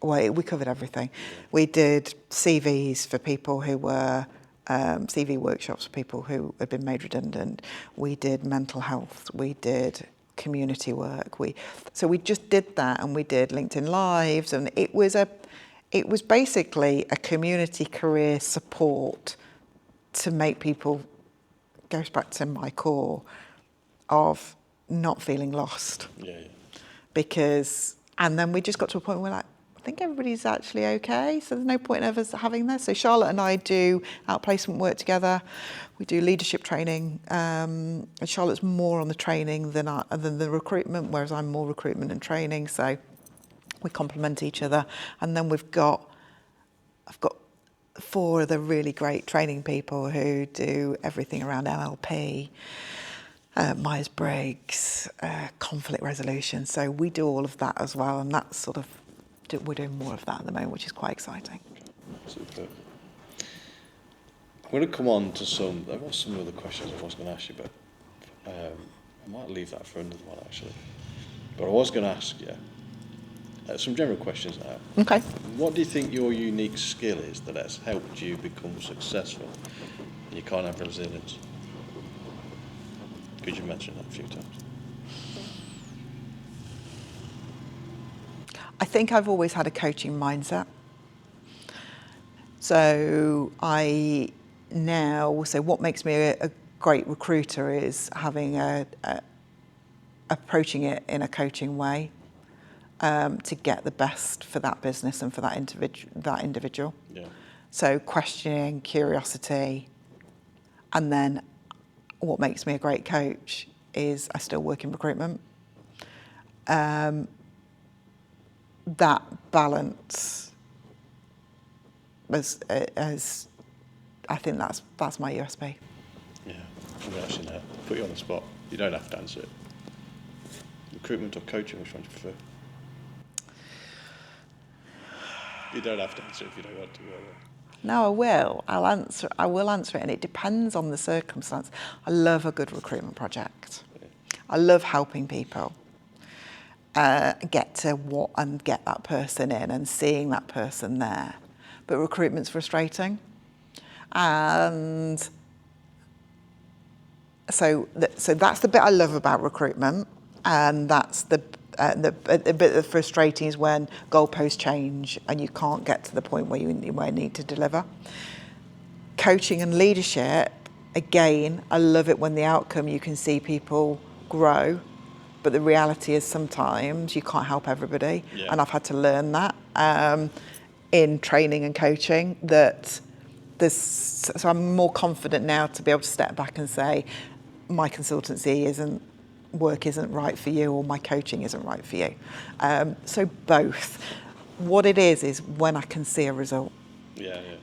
well, we covered everything. We did CVs for people who were CV workshops for people who had been made redundant. We did mental health. We did community work. So we just did that, and we did LinkedIn Lives, and it was basically a community career support to make people, goes back to my core of not feeling lost. Yeah. Because, and then we just got to a point where we're like, I think everybody's actually okay, so there's no point of us having this. So Charlotte and I do outplacement work together. We do leadership training. And Charlotte's more on the training than the recruitment, whereas I'm more recruitment and training. So we complement each other. And then I've got 4 of the really great training people who do everything around NLP, Myers-Briggs, conflict resolution. So we do all of that as well, and that's sort of, we're doing more of that at the moment, which is quite exciting. Super. I'm going to come on to there was some other questions I was going to ask you, but I might leave that for another one actually. But I was going to ask you some general questions now. Okay. What do you think your unique skill is that has helped you become successful? You can't have resilience. Because you mentioned that a few times. I think I've always had a coaching mindset. So what makes me a great recruiter is having approaching it in a coaching way to get the best for that business and for that individual. Yeah. So questioning, curiosity, and then what makes me a great coach is I still work in recruitment. That balance as I think that's my USP. Yeah, I'm going to ask you now. Put you on the spot. You don't have to answer it. Recruitment or coaching, which one do you prefer? You don't have to answer it if you don't want to. No, I will. I will answer it, and it depends on the circumstance. I love a good recruitment project. Yeah. I love helping people get that person in and seeing that person there. But recruitment's frustrating, and so that's the bit I love about recruitment, and that's A bit frustrating is when goalposts change and you can't get to the point where you need to deliver. Coaching and leadership, again, I love it when the outcome you can see people grow, but the reality is sometimes you can't help everybody, and I've had to learn that in training and coaching. So I'm more confident now to be able to step back and say, my consultancy work isn't right for you, or my coaching isn't right for you. So both. What it is when I can see a result.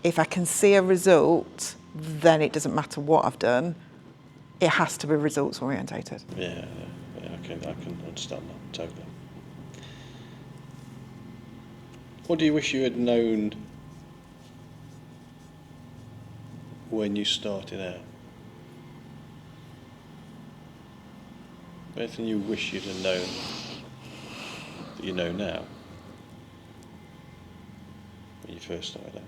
If I can see a result, then it doesn't matter what I've done. It has to be results orientated. I can understand that totally. What do you wish you had known when you started out? Anything you wish you'd have known that you know now when you first started out?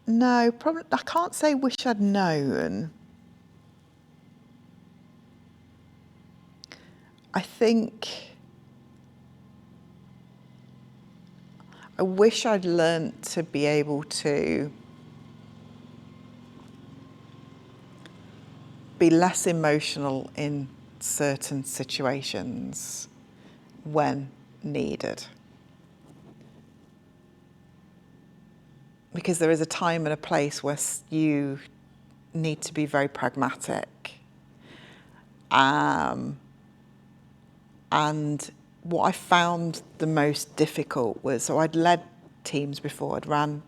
No, probably I can't say wish I'd known. I think I wish I'd learnt to be able to be less emotional in certain situations when needed. Because there is a time and a place where you need to be very pragmatic. And what I found the most difficult was, so I'd led teams before. I'd ran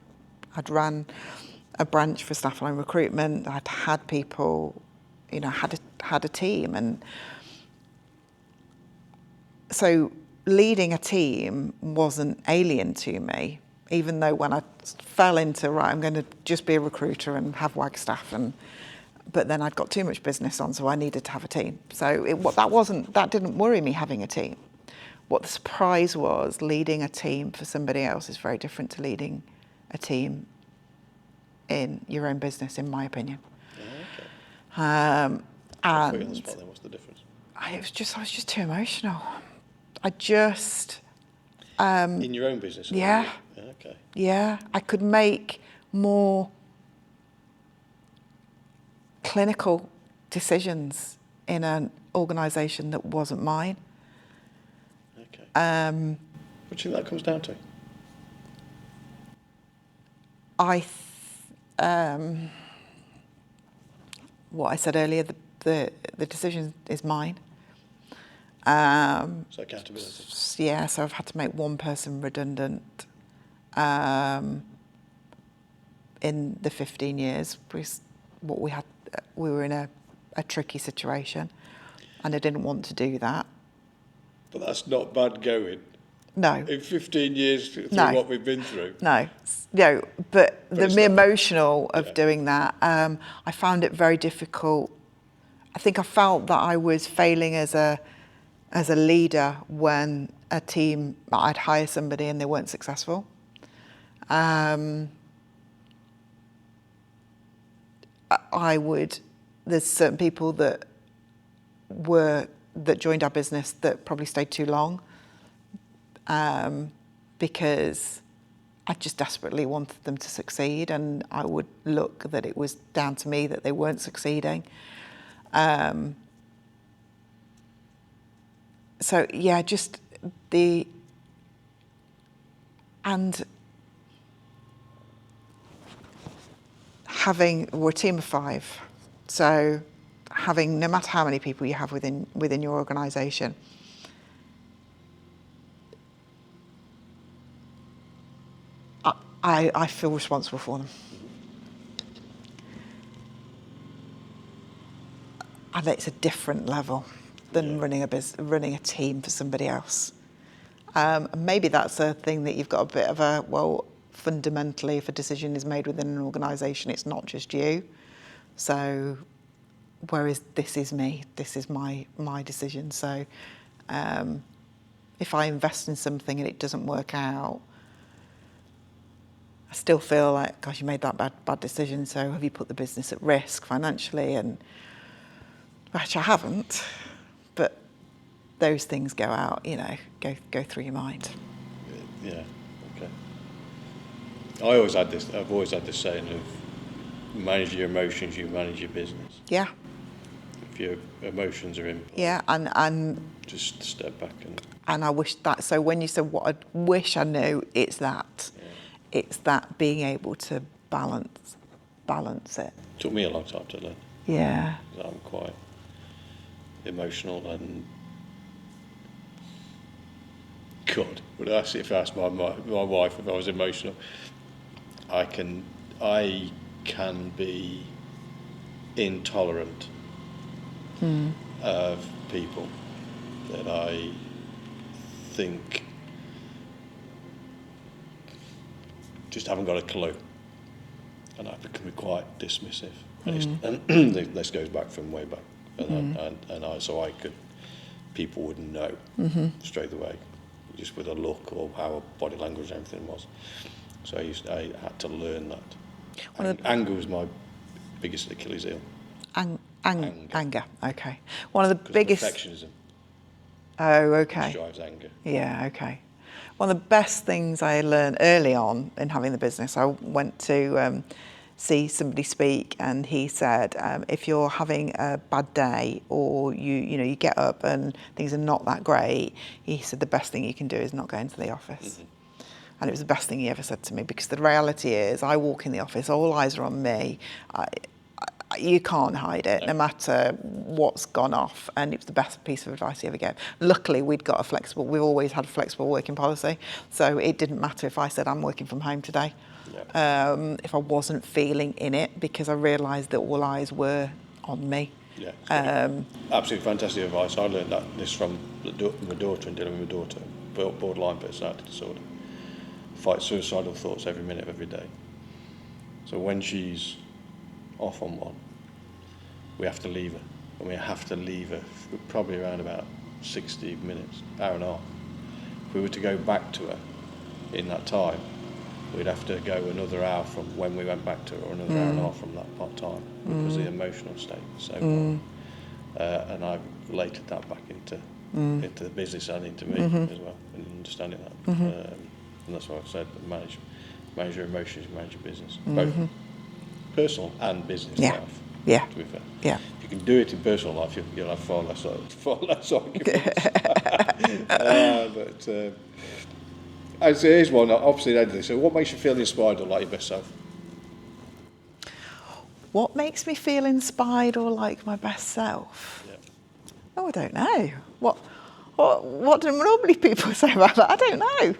a branch for staff line recruitment. I'd had people, had a team, and so leading a team wasn't alien to me. Even though when I fell into, I'm going to just be a recruiter and have Wagstaff, but then I'd got too much business on, so I needed to have a team. So that didn't worry me, having a team. What the surprise was, leading a team for somebody else is very different to leading a team in your own business, in my opinion. And what's the difference? I was just too emotional. In your own business? Yeah. Okay. Yeah, I could make more clinical decisions in an organisation that wasn't mine. Okay. What do you think that comes down to? What I said earlier, the decision is mine. So accountability. Yeah, so I've had to make one person redundant in the 15 years. We were in a tricky situation, and I didn't want to do that. But that's not bad going. No. In 15 years through what we've been through. No, but the emotional of doing that, I found it very difficult. I think I felt that I was failing as a leader when a team, I'd hire somebody and they weren't successful. There's certain people that joined our business that probably stayed too long, because I just desperately wanted them to succeed, and I would look that it was down to me that they weren't succeeding. So yeah, we're a team of 5, so having, no matter how many people you have within your organisation, I feel responsible for them. And it's a different level than running a team for somebody else. Maybe that's a thing that you've got a bit of fundamentally, if a decision is made within an organisation, it's not just you. So, whereas this is me, this is my decision. So, if I invest in something and it doesn't work out, I still feel like, gosh, you made that bad decision. So, have you put the business at risk financially? And which I haven't, but those things go out, go through your mind. Yeah. Okay. I've always had this saying of manage your emotions, you manage your business. Yeah. If your emotions are in, Yeah, and just step back I wish that. So when you said what I wish I knew, it's that. Yeah. It's that being able to balance it. Took me a long time to learn. Yeah. 'Cause I'm quite emotional and God. If I asked my wife if I was emotional, I can be intolerant of people that I think just haven't got a clue, and I become quite dismissive. And this goes back from way back, people would know straight away, just with a look or how a body language and everything was. So I had to learn that. Anger was my biggest Achilles heel. Anger. Okay. One of the biggest. Perfectionism. Oh, okay. Which drives anger. Yeah, okay. One of the best things I learned early on in having the business, I went to see somebody speak, and he said, if you're having a bad day or you get up and things are not that great, he said the best thing you can do is not go into the office. Mm-hmm. And it was the best thing he ever said to me, because the reality is I walk in the office, all eyes are on me. You can't hide it, no matter what's gone off. And it was the best piece of advice he ever gave. Luckily, we've always had a flexible working policy. So it didn't matter if I said I'm working from home today, if I wasn't feeling in it, because I realised that all eyes were on me. Yeah, absolutely fantastic advice. I learned this from my daughter, and dealing with my daughter, borderline personality disorder. Fight suicidal thoughts every minute of every day. So when she's off on one, we have to leave her, and we have to leave her for probably around about 60 minutes, hour and a half. If we were to go back to her in that time, we'd have to go another hour from when we went back to her, or another hour and a half from that part time, because the emotional state was so bad. And I've related that back into the business and into me as well, and understanding that. And that's why I've said manage your emotions, manage your business, both personal and business life. Yeah. To be fair. Yeah. If you can do it in personal life, you'll have far less arguments. So here's one, opposite end of this. So what makes you feel inspired or like your best self? What makes me feel inspired or like my best self? Yeah. Oh, I don't know. What do normally people say about that? I don't know.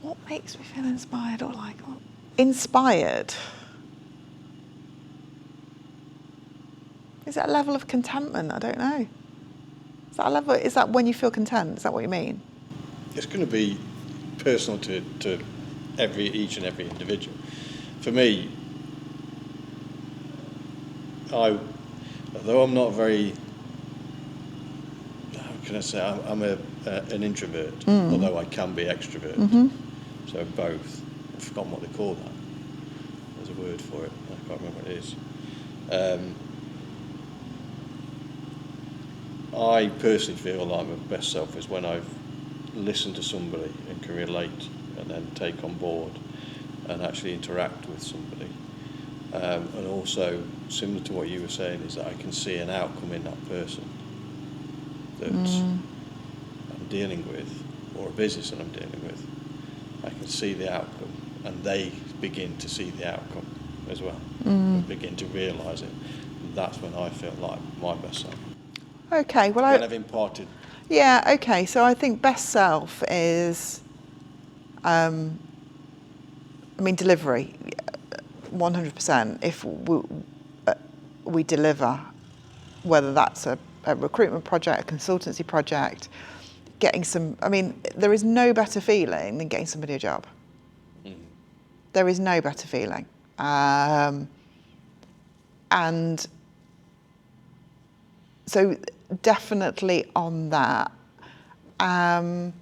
What makes me feel inspired or like what? Inspired? Is that a level of contentment? I don't know. Is that when you feel content? Is that what you mean? It's going to be personal to each and every individual. For me, although I'm not very, how can I say, I'm an introvert, although I can be extrovert. So both. I've forgotten what they call that. There's a word for it. I can't remember what it is. I personally feel like my best self is when I've listened to somebody and can relate, and then take on board and actually interact with somebody. And also, similar to what you were saying, is that I can see an outcome in that person that I'm dealing with, or a business that I'm dealing with. I can see the outcome, and they begin to see the outcome as well, and begin to realise it. And that's when I feel like my best self. Okay, well, I've imparted. Yeah, okay. So I think best self is, delivery, 100%. If we deliver, whether that's a recruitment project, a consultancy project, there is no better feeling than getting somebody a job. There is no better feeling. And so definitely on that. And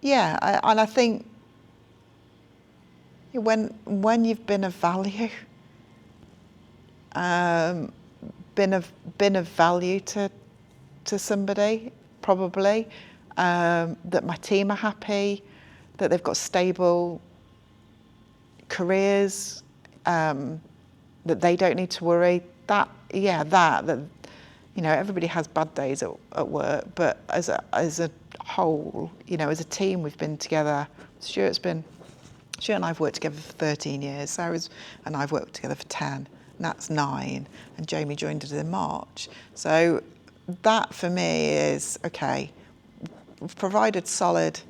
I think When you've been of value, been of value to somebody, probably, that my team are happy, that they've got stable careers, that they don't need to worry. That everybody has bad days at work, but as a whole, as a team, we've been together. Stuart and I've worked together for 13 years. Sarah and I've worked together for 10, and that's 9. And Jamie joined us in March. So that for me is, okay, we've provided solid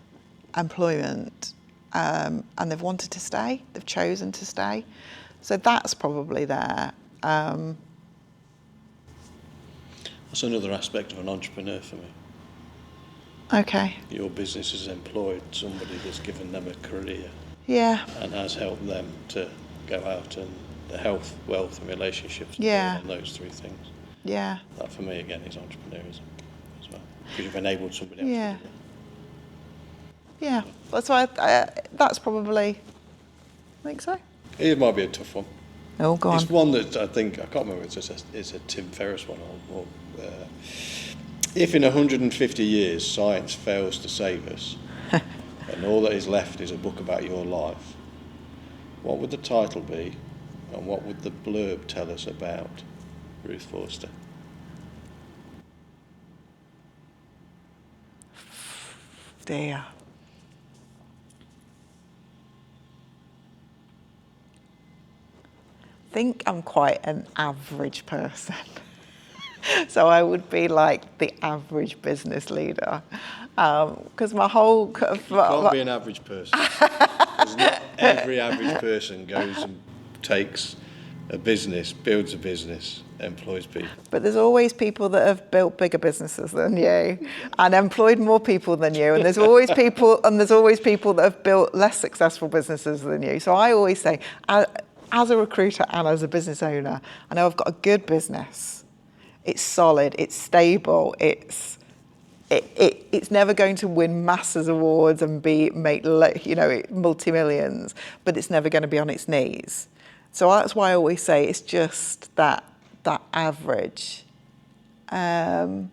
employment, and they've wanted to stay, they've chosen to stay. So that's probably there. That's another aspect of an entrepreneur for me. Okay. Your business has employed somebody that's given them a career. Yeah. And has helped them to go out, and the health, wealth and relationships, Yeah. and those 3 things. Yeah. That for me again is entrepreneurism as well, because you've enabled somebody else Yeah. to do that. Yeah. That's why that's probably, I think so. It might be a tough one. Oh, go on. It's one that I think, I can't remember if it's a Tim Ferriss one or if in 150 years science fails to save us and all that is left is a book about your life, what would the title be, and what would the blurb tell us about Ruth Forster? Dear. I think I'm quite an average person. So I would be like the average business leader, because my whole... You can't be an average person. Because not every average person goes and takes a business, builds a business, employs people. But there's always people that have built bigger businesses than you and employed more people than you. And there's always people that have built less successful businesses than you. So I always say, as a recruiter and as a business owner, I know I've got a good business. It's solid, it's stable, it's never going to win Masters awards and make multi-millions, but it's never going to be on its knees. So that's why I always say it's just that average. It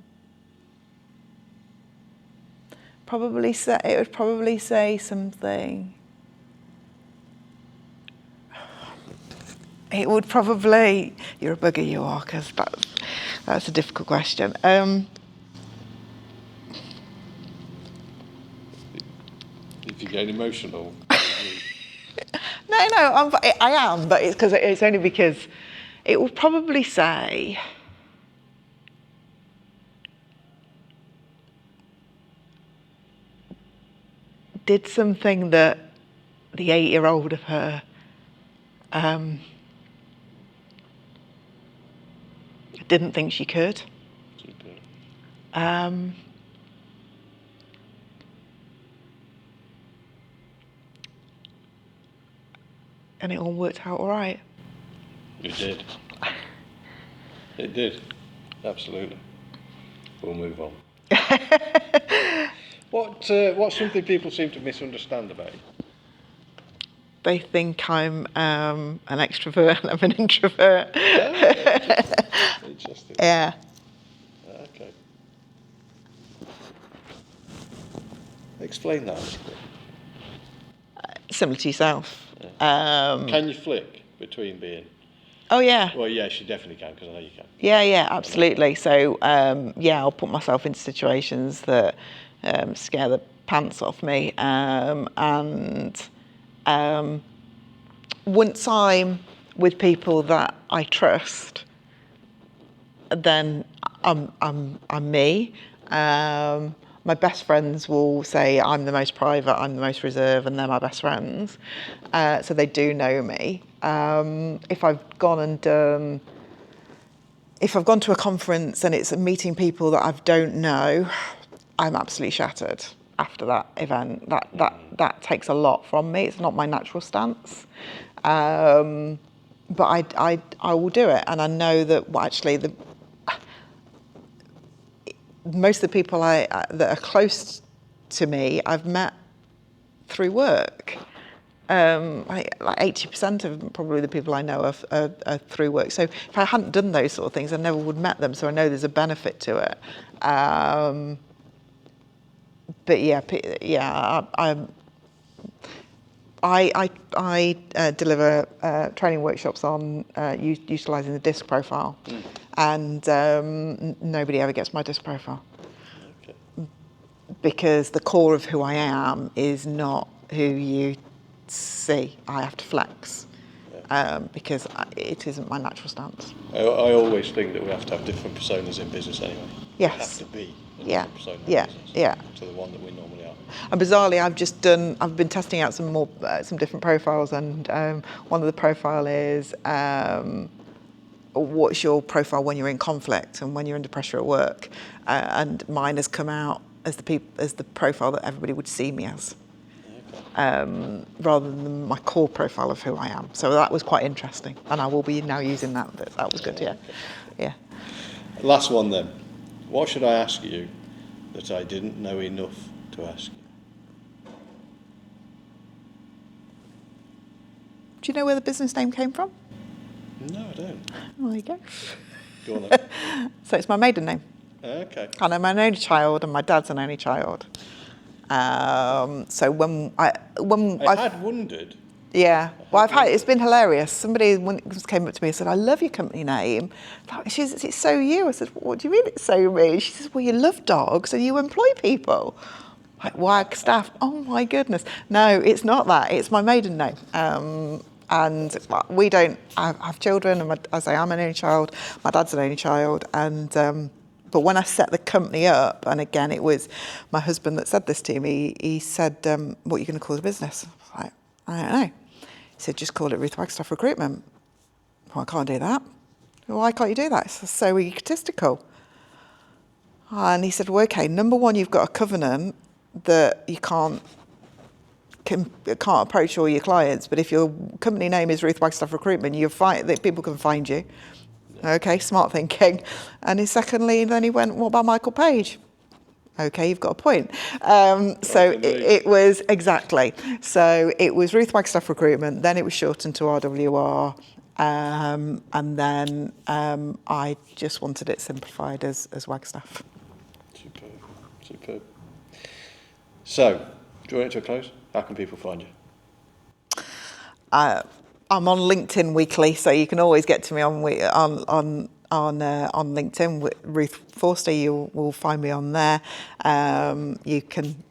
would probably say something. It would probably, you're a bugger, you are, because that's a difficult question. If you get emotional. No, I am, but it's only because it will probably say, did something that the 8-year-old of her didn't think she could. And it all worked out all right. It did. It did. Absolutely. We'll move on. What's something people seem to misunderstand about you? They think I'm an extrovert and I'm an introvert. Oh, interesting. Yeah. Okay. Explain that a little bit. Similar to yourself. Yeah. Can you flick between being... Oh, yeah. Well, yes, you definitely can, because I know you can. Yeah, absolutely. So, I'll put myself into situations that scare the pants off me. Once I'm with people that I trust, then I'm me. My best friends will say I'm the most private, I'm the most reserved, and they're my best friends. So they do know me. If I've gone to a conference and it's meeting people that I don't know, I'm absolutely shattered after that event. That takes a lot from me. It's not my natural stance. But I will do it, and I know that most of the people that are close to me, I've met through work. like 80% of probably the people I know are through work. So if I hadn't done those sort of things, I never would have met them. So I know there's a benefit to it. But yeah, I deliver training workshops on utilising the disc profile, and nobody ever gets my disc profile. Okay. Because the core of who I am is not who you see. I have to flex because it isn't my natural stance. I always think that we have to have different personas in business anyway. Yes. We have to be a Yeah. different persona Yeah. in business Yeah. to the one that we normally are. And bizarrely, I've been testing out some different profiles, and one of the profile is what's your profile when you're in conflict and when you're under pressure at work, and mine has come out as the profile that everybody would see me as, rather than my core profile of who I am. So that was quite interesting, and I will be now using that. But that was good, yeah. Yeah. Last one then. What should I ask you that I didn't know enough to ask you? Do you know where the business name came from? No, I don't. There you go. Go on then. So it's my maiden name. Okay. And I'm an only child, and my dad's an only child. So when I had wondered. yeah, well, it's been hilarious. Somebody once came up to me and said, "I love your company name." It's so you. I said, "What do you mean it's so me?" She says, "Well, you love dogs and you employ people." Like Wagstaff. Oh my goodness. No, it's not that. It's my maiden name. And we don't have children, and as I am an only child, my dad's an only child, and but when I set the company up, and again it was my husband that said this to me, he said, "What are you going to call the business?" I was like, "I don't know." He said, "Just call it Ruth Wagstaff Recruitment." Well, I can't do that. Well, why can't you do that? It's so egotistical. And he said, "Well, okay, number one, you've got a covenant that you can't approach all your clients, but if your company name is Ruth Wagstaff Recruitment, that people can find you." Okay, smart thinking. And secondly, then he went, "What about Michael Page?" Okay, you've got a point. So it was exactly. So it was Ruth Wagstaff Recruitment. Then it was shortened to RWR, and then I just wanted it simplified as Wagstaff. Superb. So, drawing it to a close, how can people find you? I'm on LinkedIn weekly, so you can always get to me on LinkedIn. Ruth Forster, you will find me on there. You can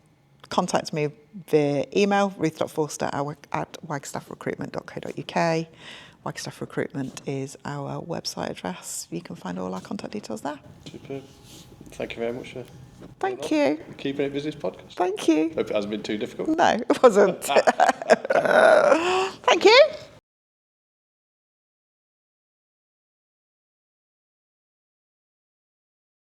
contact me via email, ruth.forster@wagstaffrecruitment.co.uk. Wagstaff Recruitment is our website address. You can find all our contact details there. Superb. Thank you very much. Thank you. Keeping It Busy podcast. Thank you. Hope it hasn't been too difficult. No, it wasn't. Thank you.